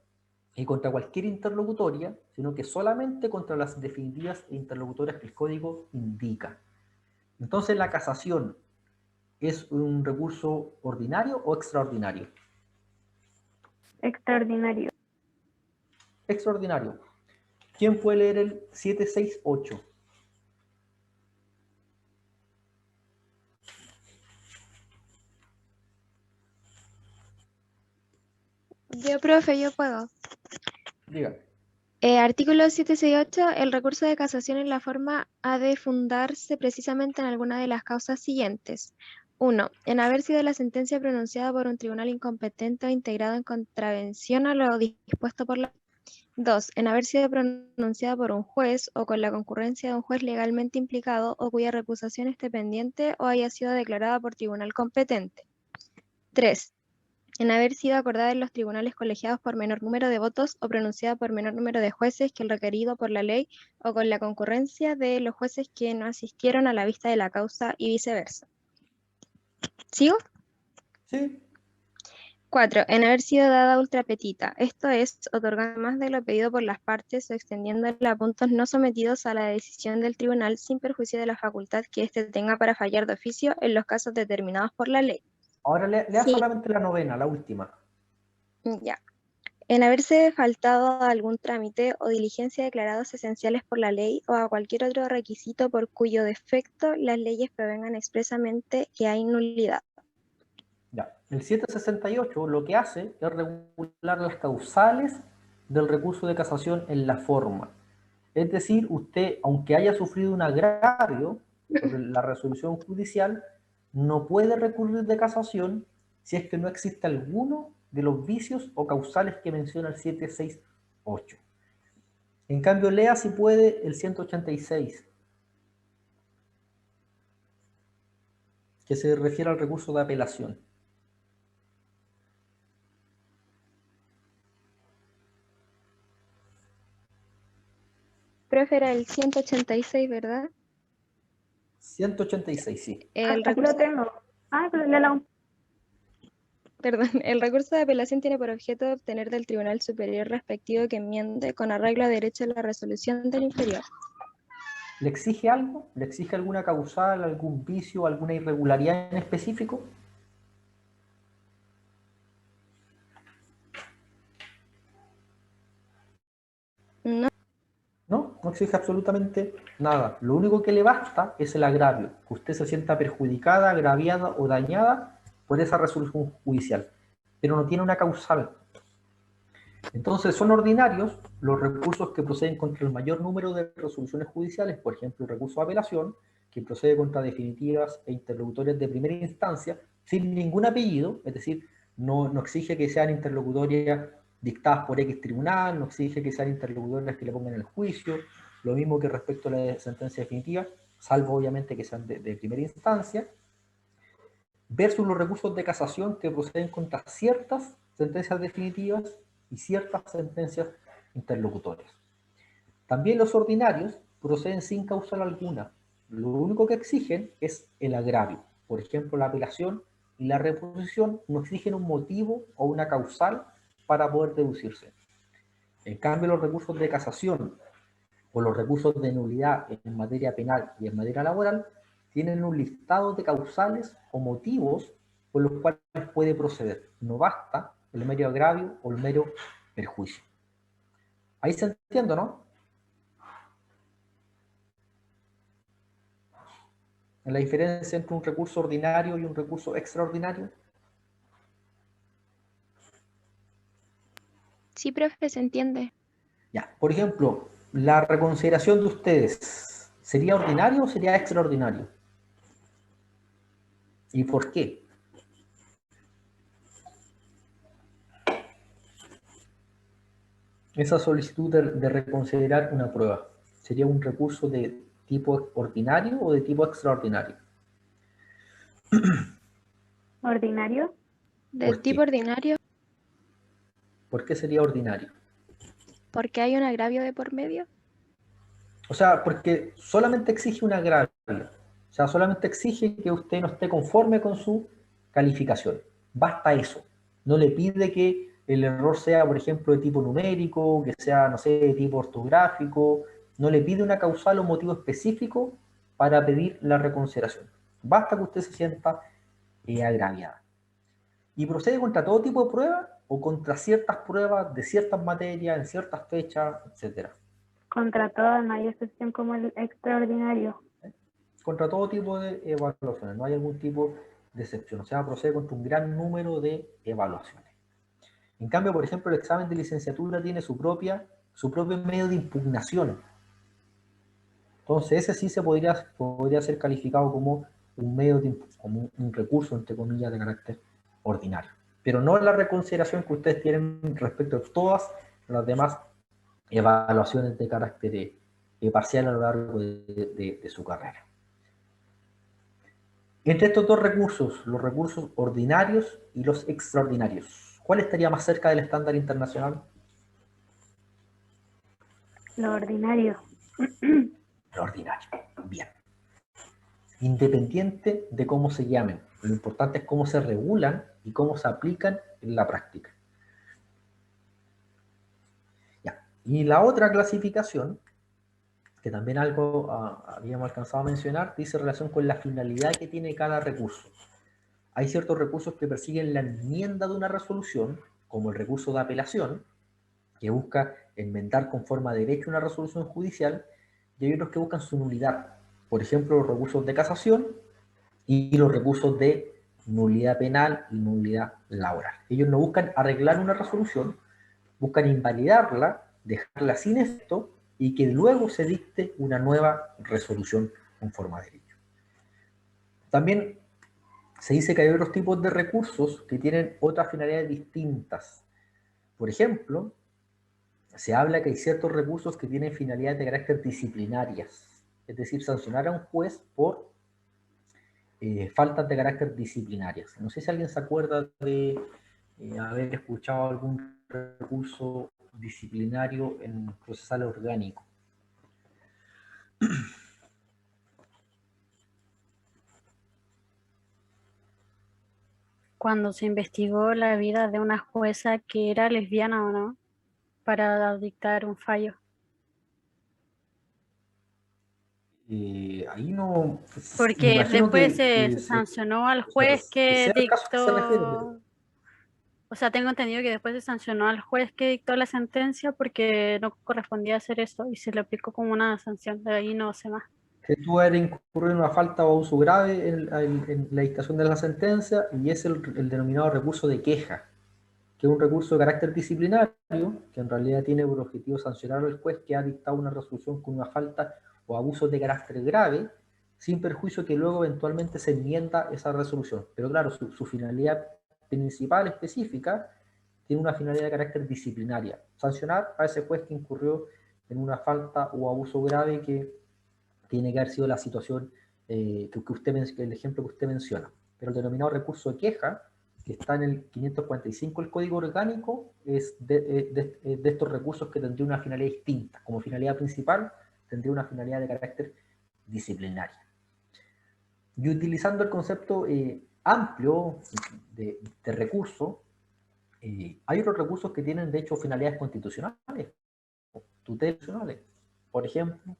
y contra cualquier interlocutoria, sino que solamente contra las definitivas e interlocutorias que el código indica. Entonces la casación, ¿es un recurso ordinario o extraordinario? Extraordinario. Extraordinario. ¿Quién puede leer el 768? Yo, profe, yo puedo. Dígame. Artículo 768. El recurso de casación en la forma ha de fundarse precisamente en alguna de las causas siguientes. 1. En haber sido la sentencia pronunciada por un tribunal incompetente o integrado en contravención a lo dispuesto por la... 2. En haber sido pronunciada por un juez o con la concurrencia de un juez legalmente implicado o cuya recusación esté pendiente o haya sido declarada por tribunal competente. 3. En haber sido acordada en los tribunales colegiados por menor número de votos o pronunciada por menor número de jueces que el requerido por la ley o con la concurrencia de los jueces que no asistieron a la vista de la causa y viceversa. ¿Sigo? Sí. 4. En haber sido dada ultra petita, esto es, otorgando más de lo pedido por las partes o extendiéndola a puntos no sometidos a la decisión del tribunal sin perjuicio de la facultad que éste tenga para fallar de oficio en los casos determinados por la ley. Ahora lea Sí. solamente la novena, la última. Ya. En haberse faltado a algún trámite o diligencia declarados esenciales por la ley o a cualquier otro requisito por cuyo defecto las leyes provengan expresamente que hay nulidad. Ya. El 768 lo que hace es regular las causales del recurso de casación en la forma. Es decir, usted, aunque haya sufrido un agravio por la resolución judicial, no puede recurrir de casación si es que no existe alguno de los vicios o causales que menciona el 768. En cambio, lea si puede el 186, que se refiere al recurso de apelación. Profe, era el 186, ¿verdad? 186, sí. El Aquí recurso, lo tengo. Ah, pero léelo. perdón, el recurso de apelación tiene por objeto obtener del tribunal superior respectivo que enmiende con arreglo a derecho la resolución del inferior. ¿Le exige algo? ¿Le exige alguna causal, algún vicio, alguna irregularidad en específico? No, No, no exige absolutamente nada. Lo único que le basta es el agravio, que usted se sienta perjudicada, agraviada o dañada por esa resolución judicial, pero no tiene una causal. Entonces son ordinarios los recursos que proceden contra el mayor número de resoluciones judiciales, por ejemplo el recurso de apelación, que procede contra definitivas e interlocutorias de primera instancia, sin ningún apellido, es decir, no exige que sean interlocutorias dictadas por X tribunal, no exige que sean interlocutorias que le pongan el juicio, lo mismo que respecto a la sentencia definitiva, salvo obviamente que sean de primera instancia, versus los recursos de casación que proceden contra ciertas sentencias definitivas y ciertas sentencias interlocutorias. También los ordinarios proceden sin causal alguna. Lo único que exigen es el agravio. Por ejemplo, la apelación y la reposición no exigen un motivo o una causal para poder deducirse. En cambio, los recursos de casación o los recursos de nulidad en materia penal y en materia laboral tienen un listado de causales o motivos por los cuales puede proceder. No basta el mero agravio o el mero perjuicio. Ahí se entiende, ¿no? En la diferencia entre un recurso ordinario y un recurso extraordinario. sí, profe, se entiende. Ya, por ejemplo, la reconsideración de ustedes, ¿sería ordinario o sería extraordinario? ¿Y por qué? Esa solicitud de reconsiderar una prueba, ¿sería un recurso de tipo ordinario o de tipo extraordinario? Ordinario. Del ¿Por tipo qué? ordinario, ¿Por qué sería ordinario? porque hay un agravio de por medio. O sea, porque solamente exige un agravio. O sea, solamente exige que usted no esté conforme con su calificación. Basta eso. No le pide que el error sea, por ejemplo, de tipo numérico, que sea, no sé, de tipo ortográfico. No le pide una causal o motivo específico para pedir la reconsideración. Basta que usted se sienta agraviada. Y procede contra todo tipo de prueba o contra ciertas pruebas de ciertas materias, en ciertas fechas, etc. Contra todas, no hay excepción como el extraordinario. Contra todo tipo de evaluaciones, no hay algún tipo de excepción, o sea, procede contra un gran número de evaluaciones. En cambio, por ejemplo, el examen de licenciatura tiene su propio medio de impugnación. Entonces, ese sí podría ser calificado como un medio como un recurso, entre comillas, de carácter ordinario. Pero no la reconsideración que ustedes tienen respecto a todas las demás evaluaciones de carácter parcial a lo largo de su carrera. Entre estos dos recursos, los recursos ordinarios y los extraordinarios, ¿cuál estaría más cerca del estándar internacional? Lo ordinario. Lo ordinario. Bien. Independiente de cómo se llamen, lo importante es cómo se regulan y cómo se aplican en la práctica. Ya. Y la otra clasificación, que también algo habíamos alcanzado a mencionar, dice relación con la finalidad que tiene cada recurso. Hay ciertos recursos que persiguen la enmienda de una resolución, como el recurso de apelación, que busca enmendar con forma de derecho una resolución judicial, y hay otros que buscan su nulidad. Por ejemplo, los recursos de casación y los recursos de nulidad penal y nulidad laboral. Ellos no buscan arreglar una resolución, buscan invalidarla, dejarla sin efecto y que luego se dicte una nueva resolución con forma de derecho. También se dice que hay otros tipos de recursos que tienen otras finalidades distintas. Por ejemplo, se habla que hay ciertos recursos que tienen finalidades de carácter disciplinarias, es decir, sancionar a un juez por faltas de carácter disciplinarias. No sé si alguien se acuerda de haber escuchado algún recurso disciplinario en procesal orgánico. Cuando se investigó la vida de una jueza que era lesbiana o no, para dictar un fallo. Ahí no... Porque después se sancionó al juez que dictó... O sea, tengo entendido que después se sancionó al juez que dictó la sentencia porque no correspondía hacer eso y se le aplicó como una sanción. De ahí no sé más. Que tú eres incurrido en una falta o abuso grave en la dictación de la sentencia, y es el denominado recurso de queja, que es un recurso de carácter disciplinario, que en realidad tiene por objetivo sancionar al juez que ha dictado una resolución con una falta o abuso de carácter grave, sin perjuicio que luego eventualmente se enmienda esa resolución. Pero claro, su finalidad principal específica tiene una finalidad de carácter disciplinaria, sancionar a ese juez que incurrió en una falta o abuso grave que tiene que haber sido la situación, el ejemplo que usted menciona. Pero el denominado recurso de queja, que está en el 545 del Código Orgánico, es de estos recursos que tendría una finalidad distinta. Como finalidad principal, tendría una finalidad de carácter disciplinario. Y utilizando el concepto amplio de recurso, hay otros recursos que tienen, de hecho, finalidades constitucionales, tutelacionales. Por ejemplo,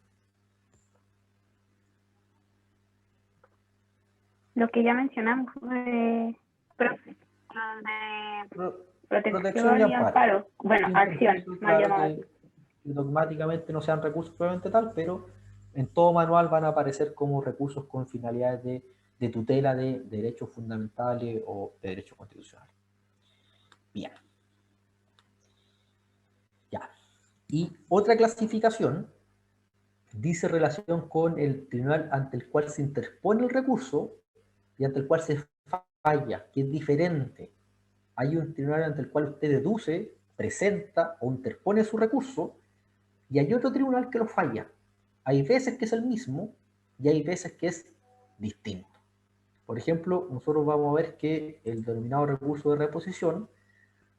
lo que ya mencionamos, protección y amparo. Bueno, acción, mal llamado. Dogmáticamente no sean recursos probablemente tal, pero en todo manual van a aparecer como recursos con finalidades de tutela de derechos fundamentales o de derechos constitucionales. Bien. Ya. Y otra clasificación dice relación con el tribunal ante el cual se interpone el recurso y ante el cual se falla, que es diferente. Hay un tribunal ante el cual usted deduce, presenta o interpone su recurso, y hay otro tribunal que lo falla. Hay veces que es el mismo y hay veces que es distinto. Por ejemplo, nosotros vamos a ver que el denominado recurso de reposición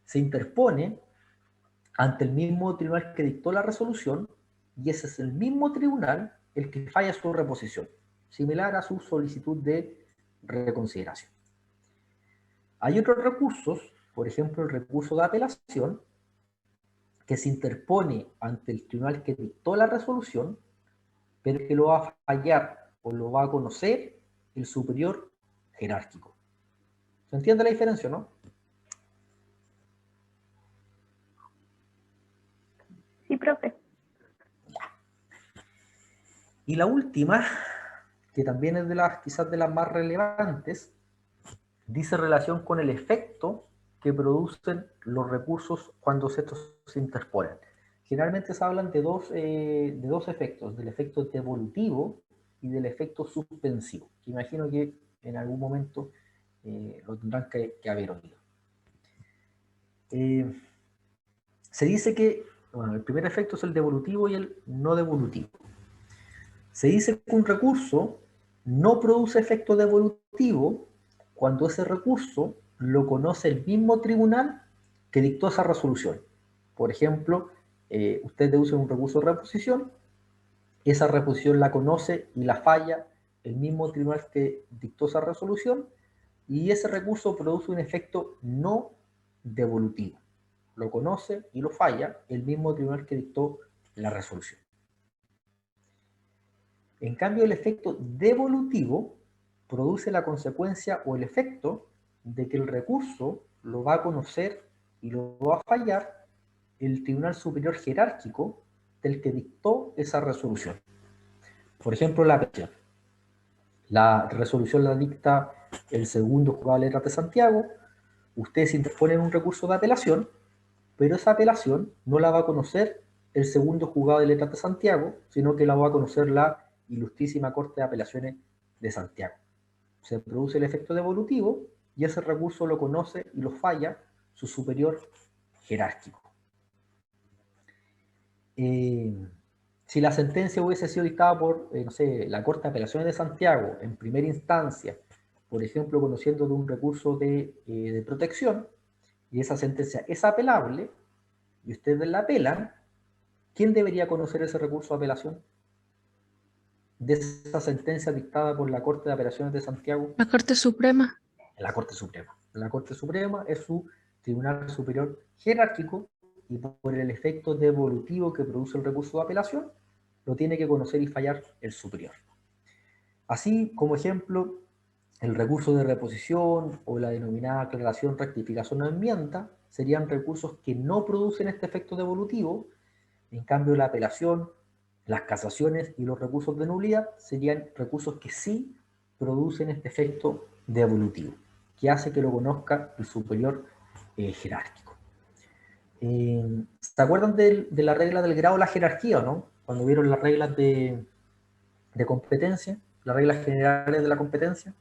se interpone ante el mismo tribunal que dictó la resolución, y ese es el mismo tribunal el que falla su reposición, similar a su solicitud de reconsideración. Hay otros recursos, por ejemplo el recurso de apelación, que se interpone ante el tribunal que dictó la resolución, pero que lo va a fallar o lo va a conocer el superior jerárquico. ¿Se entiende la diferencia, no? Sí, profe. Y la última, que también es quizás de las más relevantes, dice relación con el efecto que producen los recursos cuando estos se interponen. Generalmente se hablan de dos efectos, del efecto devolutivo y del efecto suspensivo, que imagino que en algún momento lo tendrán que haber oído. Se dice que, bueno, el primer efecto es el devolutivo y el no devolutivo. Se dice que un recurso no produce efecto devolutivo cuando ese recurso lo conoce el mismo tribunal que dictó esa resolución. Por ejemplo, usted usa un recurso de reposición, esa reposición la conoce y la falla el mismo tribunal que dictó esa resolución, y ese recurso produce un efecto no devolutivo. Lo conoce y lo falla el mismo tribunal que dictó la resolución. En cambio, el efecto devolutivo produce la consecuencia o el efecto de que el recurso lo va a conocer y lo va a fallar el Tribunal Superior Jerárquico del que dictó esa resolución. Por ejemplo, la apelación. La resolución la dicta el segundo juzgado de letras de Santiago. Ustedes interponen un recurso de apelación, pero esa apelación no la va a conocer el segundo juzgado de letras de Santiago, sino que la va a conocer la Ilustrísima Corte de Apelaciones de Santiago. Se produce el efecto devolutivo y ese recurso lo conoce y lo falla su superior jerárquico. Si la sentencia hubiese sido dictada por, no sé, la Corte de Apelaciones de Santiago en primera instancia, por ejemplo, conociendo de un recurso de protección, y esa sentencia es apelable, y ustedes la apelan, ¿quién debería conocer ese recurso de apelación de esa sentencia dictada por la Corte de Apelaciones de Santiago? La Corte Suprema. La Corte Suprema. La Corte Suprema es su tribunal superior jerárquico y por el efecto devolutivo que produce el recurso de apelación, lo tiene que conocer y fallar el superior. Así como ejemplo, el recurso de reposición o la denominada aclaración, rectificación o enmienda serían recursos que no producen este efecto devolutivo. En cambio, la apelación, las casaciones y los recursos de nulidad serían recursos que sí producen este efecto devolutivo, que hace que lo conozca el superior jerárquico. ¿Se acuerdan de la regla del grado de la jerarquía, no? Cuando vieron las reglas de competencia, las reglas generales de la competencia.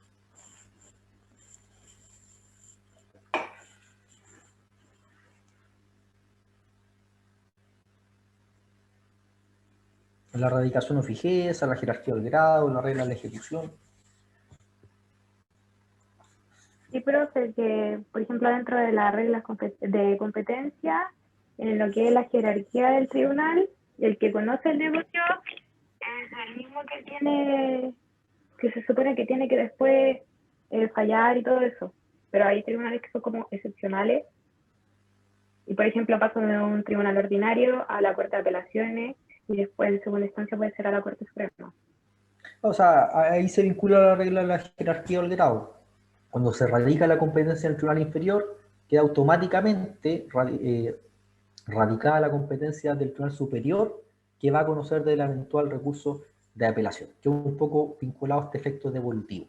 La radicación o fijeza, la jerarquía del grado, la regla de la ejecución. Sí, profe, que por ejemplo dentro de las reglas de competencia, en lo que es la jerarquía del tribunal, el que conoce el negocio es el mismo que se supone que tiene que después fallar y todo eso. Pero hay tribunales que son como excepcionales. Y por ejemplo paso de un tribunal ordinario a la Corte de Apelaciones y después en segunda instancia puede ser a la Corte Suprema. O sea, ahí se vincula la regla de la jerarquía del grado. Cuando se radica la competencia en el tribunal inferior, queda automáticamente radicada la competencia del tribunal superior, que va a conocer del eventual recurso de apelación, que es un poco vinculado a este efecto devolutivo.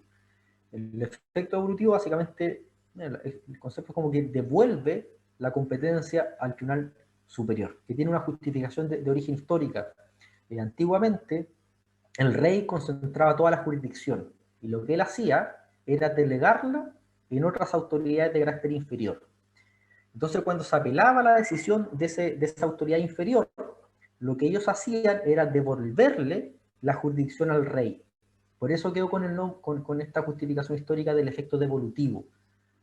El efecto devolutivo básicamente, el concepto es como que devuelve la competencia al tribunal superior, que tiene una justificación de origen histórica. Antiguamente, el rey concentraba toda la jurisdicción, y lo que él hacía era delegarla en otras autoridades de carácter inferior. Entonces, cuando se apelaba la decisión de esa autoridad inferior, lo que ellos hacían era devolverle la jurisdicción al rey. Por eso quedó con esta justificación histórica del efecto devolutivo.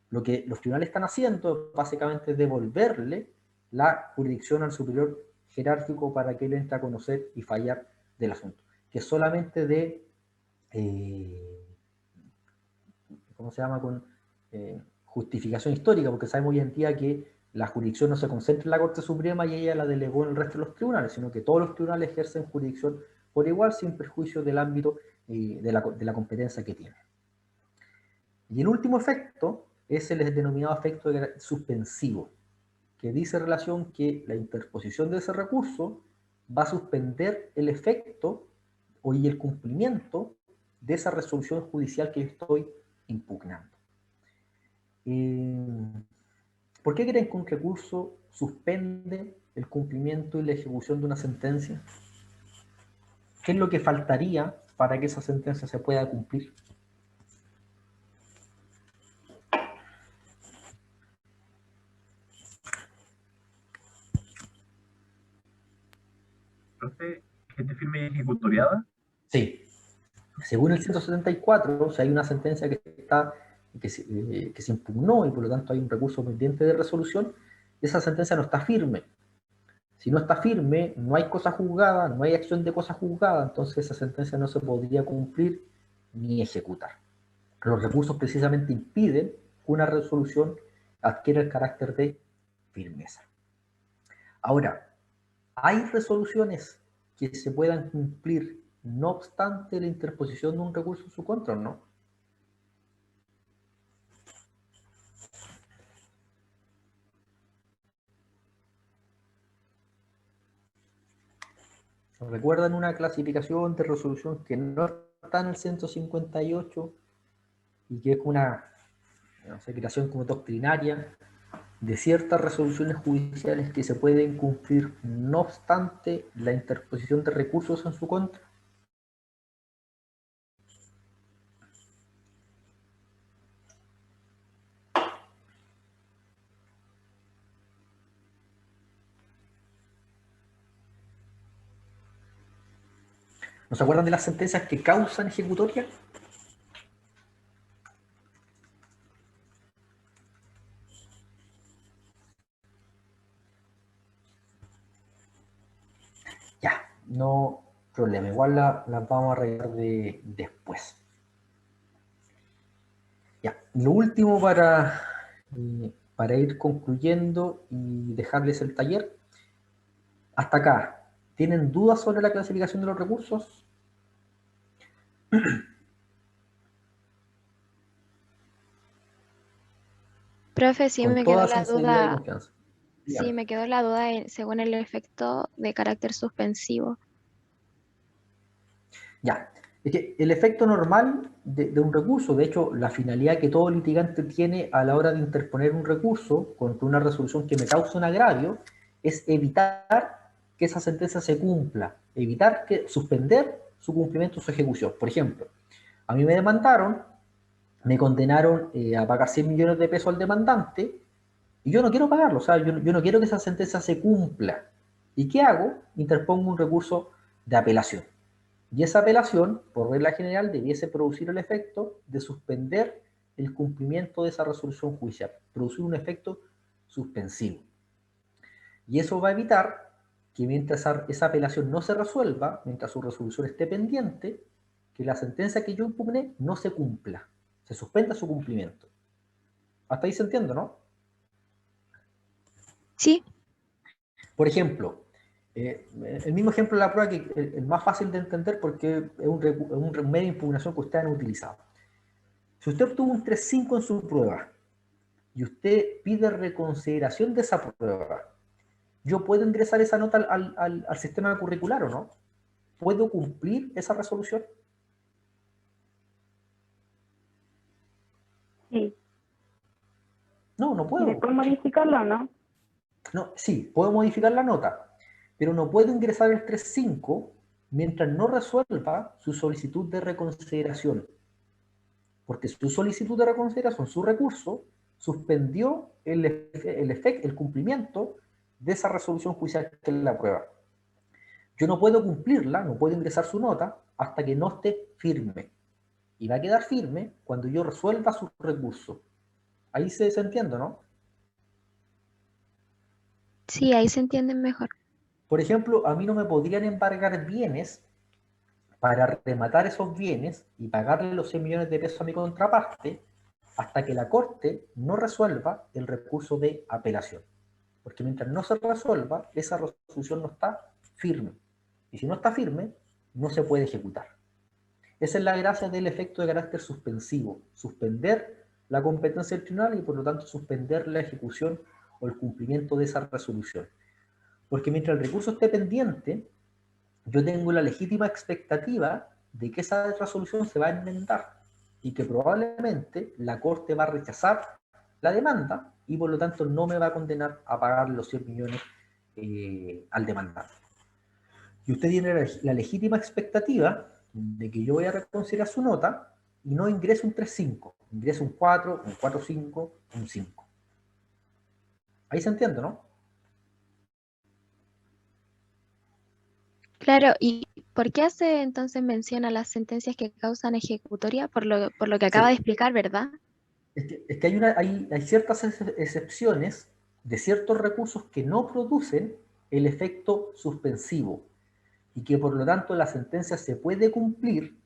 Lo que los tribunales están haciendo básicamente es devolverle la jurisdicción al superior jerárquico para que él entre a conocer y fallar del asunto, que es solamente de ¿cómo se llama? Con justificación histórica, porque sabemos hoy en día que la jurisdicción no se concentra en la Corte Suprema y ella la delegó en el resto de los tribunales, sino que todos los tribunales ejercen jurisdicción por igual, sin perjuicio del ámbito de la competencia que tienen. Y el último efecto es el denominado efecto suspensivo, que dice relación que la interposición de ese recurso va a suspender el efecto y el cumplimiento de esa resolución judicial que yo estoy impugnando. ¿Por qué creen que un recurso suspende el cumplimiento y la ejecución de una sentencia? ¿Qué es lo que faltaría para que esa sentencia se pueda cumplir? Profe, ¿que te firme ejecutoriada? Sí. Según el 174, si hay una sentencia que se impugnó y por lo tanto hay un recurso pendiente de resolución, esa sentencia no está firme. Si no está firme, no hay cosa juzgada, no hay acción de cosa juzgada, entonces esa sentencia no se podría cumplir ni ejecutar. Los recursos precisamente impiden que una resolución adquiera el carácter de firmeza. Ahora, ¿hay resoluciones que se puedan cumplir no obstante la interposición de un recurso en su contra o no? ¿Recuerdan una clasificación de resolución que no está en el 158 y que es una creación como doctrinaria de ciertas resoluciones judiciales que se pueden cumplir no obstante la interposición de recursos en su contra? ¿No se acuerdan de las sentencias que causan ejecutoria? Ya, no problema, igual las vamos a arreglar después. Ya, lo último para ir concluyendo y dejarles el taller. Hasta acá, ¿tienen dudas sobre la clasificación de los recursos? Profe, sí Con me toda quedó la sinceridad y duda. confianza. Sí, me quedó la duda según el efecto de carácter suspensivo. Ya, es que el efecto normal de un recurso, de hecho, la finalidad que todo litigante tiene a la hora de interponer un recurso contra una resolución que me causa un agravio, es evitar que esa sentencia se cumpla, suspender su cumplimiento o su ejecución. Por ejemplo, a mí me demandaron, me condenaron a pagar 100 millones de pesos al demandante, y yo no quiero pagarlo, o sea, yo no quiero que esa sentencia se cumpla. ¿Y qué hago? Interpongo un recurso de apelación. Y esa apelación, por regla general, debiese producir el efecto de suspender el cumplimiento de esa resolución judicial, producir un efecto suspensivo. Y eso va a evitar que mientras esa apelación no se resuelva, mientras su resolución esté pendiente, que la sentencia que yo impugné no se cumpla, se suspenda su cumplimiento. Hasta ahí se entiende, ¿no? Sí. Por ejemplo, el mismo ejemplo de la prueba que el más fácil de entender porque es un medio de impugnación que ustedes han utilizado. Si usted obtuvo un 3.5 en su prueba y usted pide reconsideración de esa prueba, ¿yo puedo ingresar esa nota al sistema curricular o no? ¿Puedo cumplir esa resolución? Sí. No, no puedo. ¿Y después modificarlo o no? No, sí, puedo modificar la nota, pero no puedo ingresar el 3.5 mientras no resuelva su solicitud de reconsideración. Porque su solicitud de reconsideración, su recurso, suspendió el cumplimiento de esa resolución judicial que es la prueba. Yo no puedo cumplirla, no puedo ingresar su nota hasta que no esté firme. Y va a quedar firme cuando yo resuelva su recurso. Ahí se entiende, ¿no? Sí, ahí se entienden mejor. Por ejemplo, a mí no me podrían embargar bienes para rematar esos bienes y pagarle los 100 millones de pesos a mi contraparte hasta que la Corte no resuelva el recurso de apelación. Porque mientras no se resuelva, esa resolución no está firme. Y si no está firme, no se puede ejecutar. Esa es la gracia del efecto de carácter suspensivo. Suspender la competencia del tribunal y por lo tanto suspender la ejecución o el cumplimiento de esa resolución. Porque mientras el recurso esté pendiente, yo tengo la legítima expectativa de que esa resolución se va a enmendar y que probablemente la Corte va a rechazar la demanda y por lo tanto no me va a condenar a pagar los 100 millones al demandante. Y usted tiene la legítima expectativa de que yo voy a reconsiderar su nota y no ingrese un 3.5, ingrese un 4, un 4.5, un 5. Ahí se entiende, ¿no? Claro, ¿y por qué hace entonces mención a las sentencias que causan ejecutoria? Por lo que acaba de explicar, ¿verdad? Es que hay ciertas excepciones de ciertos recursos que no producen el efecto suspensivo y que por lo tanto la sentencia se puede cumplir,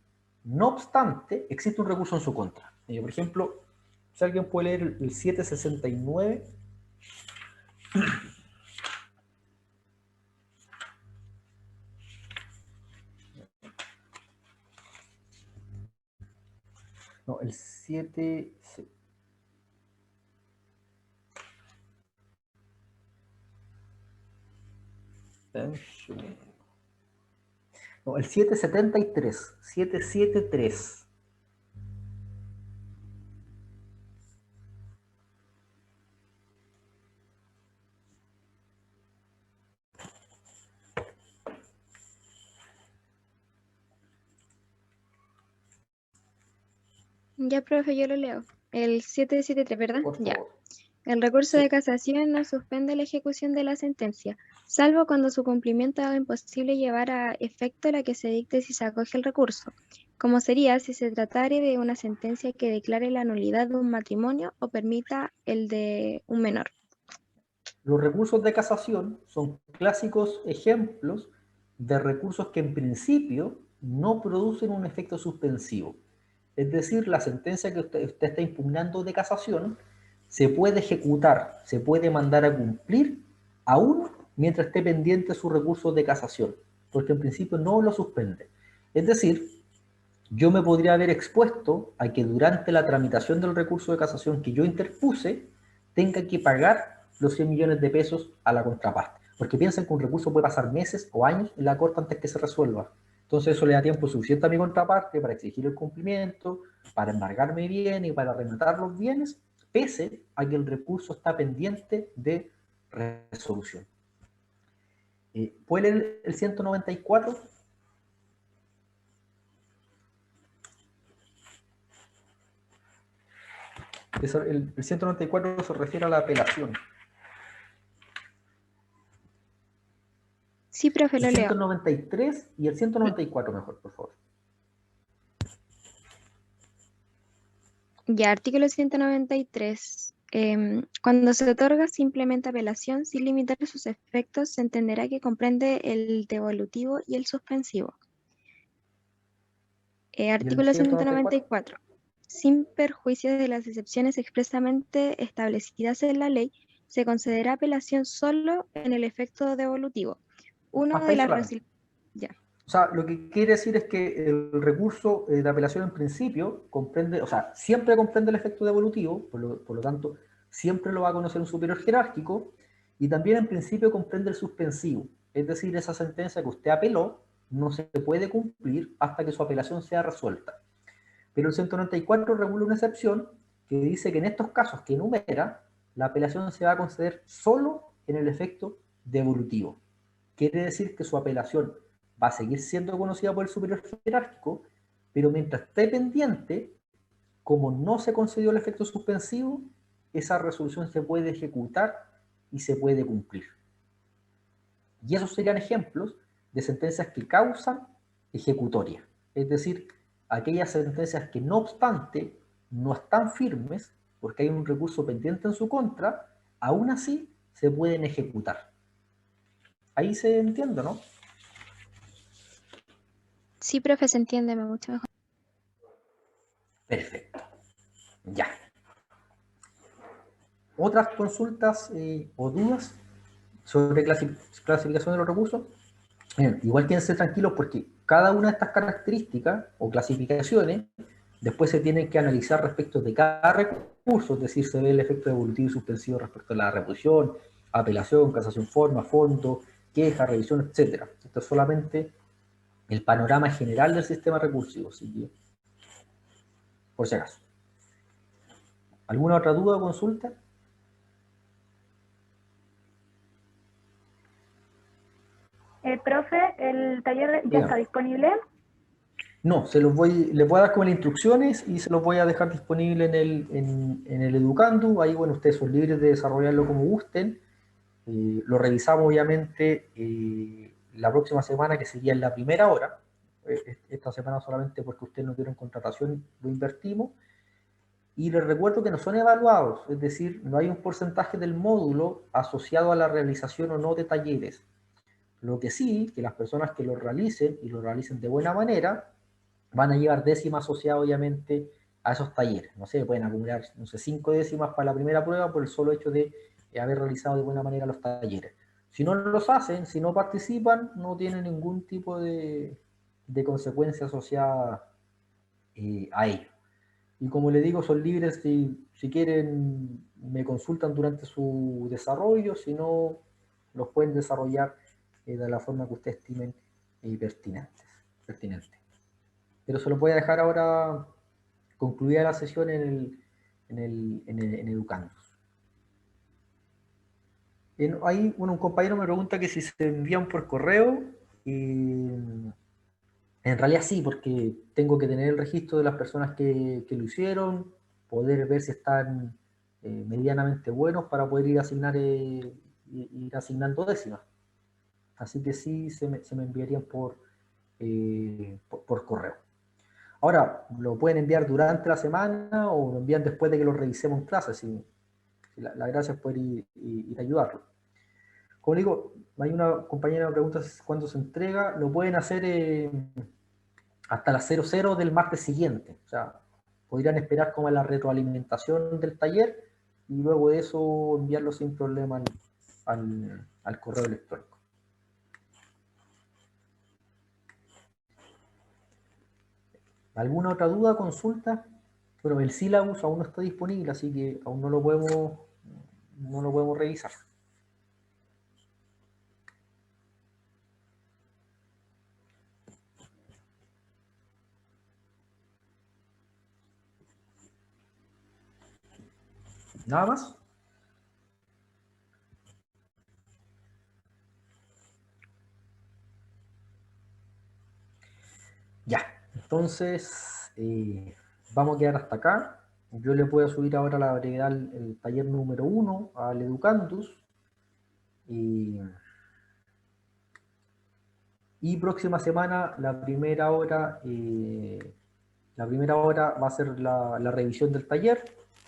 no obstante, existe un recurso en su contra. Por ejemplo, si alguien puede leer el 769. No, el 7... No, el 773. 773. Ya, profe, yo lo leo. El 773, ¿verdad? Por Ya. favor. El recurso Sí. de casación no suspende la ejecución de la sentencia, salvo cuando su cumplimiento haga imposible llevar a efecto la que se dicte si se acoge el recurso, como sería si se tratare de una sentencia que declare la nulidad de un matrimonio o permita el de un menor. Los recursos de casación son clásicos ejemplos de recursos que en principio no producen un efecto suspensivo. Es decir, la sentencia que usted está impugnando de casación se puede ejecutar, se puede mandar a cumplir aún mientras esté pendiente su recurso de casación, porque en principio no lo suspende. Es decir, yo me podría haber expuesto a que durante la tramitación del recurso de casación que yo interpuse tenga que pagar los 100 millones de pesos a la contraparte, porque piensan que un recurso puede pasar meses o años en la corte antes que se resuelva. Entonces eso le da tiempo suficiente a mi contraparte para exigir el cumplimiento, para embargarme bien y para rematar los bienes, pese a que el recurso está pendiente de resolución. ¿Puede leer el 194? El 194 se refiere a la apelación. Sí, profe, lo El leo. 193 y el 194 mejor, por favor. Ya, artículo 193. Cuando se otorga simplemente apelación sin limitar sus efectos, se entenderá que comprende el devolutivo y el suspensivo. Artículo 194. Sin perjuicio de las excepciones expresamente establecidas en la ley, se concederá apelación solo en el efecto devolutivo. Uno de las ya. O sea, lo que quiere decir es que el recurso de apelación en principio comprende, o sea, siempre comprende el efecto devolutivo, por lo tanto, siempre lo va a conocer un superior jerárquico, y también en principio comprende el suspensivo, es decir, esa sentencia que usted apeló no se puede cumplir hasta que su apelación sea resuelta. Pero el 194 regula una excepción que dice que en estos casos que enumera, la apelación se va a conceder solo en el efecto devolutivo. Quiere decir que su apelación va a seguir siendo conocida por el superior jerárquico, pero mientras esté pendiente, como no se concedió el efecto suspensivo, esa resolución se puede ejecutar y se puede cumplir. Y esos serían ejemplos de sentencias que causan ejecutoria, es decir, aquellas sentencias que no obstante no están firmes porque hay un recurso pendiente en su contra, aún así se pueden ejecutar. Ahí se entiende, ¿no? Sí, profe, se entiende mucho mejor. Perfecto. Ya. ¿Otras consultas o dudas sobre clasificación de los recursos? Bien, igual quédense tranquilos porque cada una de estas características o clasificaciones después se tienen que analizar respecto de cada recurso, es decir, se ve el efecto devolutivo y suspensivo respecto a la reposición, apelación, casación forma, fondo, queja, revisión, etc. Esto es solamente el panorama general del sistema recursivo, así que, por si acaso. ¿Alguna otra duda o consulta? Profe, ¿el taller ya está disponible? No, les voy a dar como las instrucciones y se los voy a dejar disponible en el Educando. Ahí, bueno, ustedes son libres de desarrollarlo como gusten. Lo revisamos, obviamente, la próxima semana, que sería en la primera hora. Esta semana solamente porque ustedes no tuvieron contratación, lo invertimos. Y les recuerdo que no son evaluados, es decir, no hay un porcentaje del módulo asociado a la realización o no de talleres. Lo que sí, que las personas que lo realicen y lo realicen de buena manera, van a llevar décimas asociadas obviamente a esos talleres. No sé, pueden acumular, no sé, 5 décimas para la primera prueba por el solo hecho de haber realizado de buena manera los talleres. Si no los hacen, si no participan, no tienen ningún tipo de consecuencia asociada a ello. Y como les digo, son libres, si quieren me consultan durante su desarrollo, si no, los pueden desarrollar de la forma que ustedes estimen pertinente. Pero se los voy a dejar ahora concluida la sesión en Educando. Ahí, bueno, un compañero me pregunta que si se envían por correo. En realidad sí, porque tengo que tener el registro de las personas que lo hicieron, poder ver si están medianamente buenos para poder ir asignando décimas. Así que sí, se me enviarían por correo. Ahora, lo pueden enviar durante la semana o lo envían después de que lo revisemos en clase. La gracia es poder ir a ayudarlo. Como digo, hay una compañera que me pregunta cuándo se entrega. Lo pueden hacer hasta las 00 del martes siguiente. O sea, podrían esperar como la retroalimentación del taller y luego de eso enviarlo sin problema al correo electrónico. ¿Alguna otra duda, consulta? Bueno, el sílabus aún no está disponible, así que aún no lo podemos revisar. ¿Nada más? Ya, entonces vamos a quedar hasta acá. Yo le voy a subir ahora la brevedad el taller número 1 al Educandus. Y próxima semana, la primera hora va a ser la revisión del taller.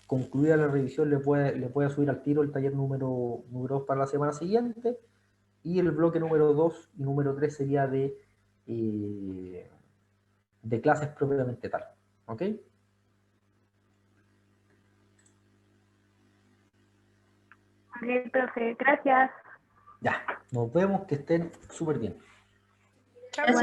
Concluida la revisión, les voy a subir al tiro el taller número 2 para la semana siguiente. Y el bloque número 2 y número 3 sería de clases propiamente tal. ¿Ok? Ok, profe, gracias. Ya, nos vemos, que estén súper bien. Gracias.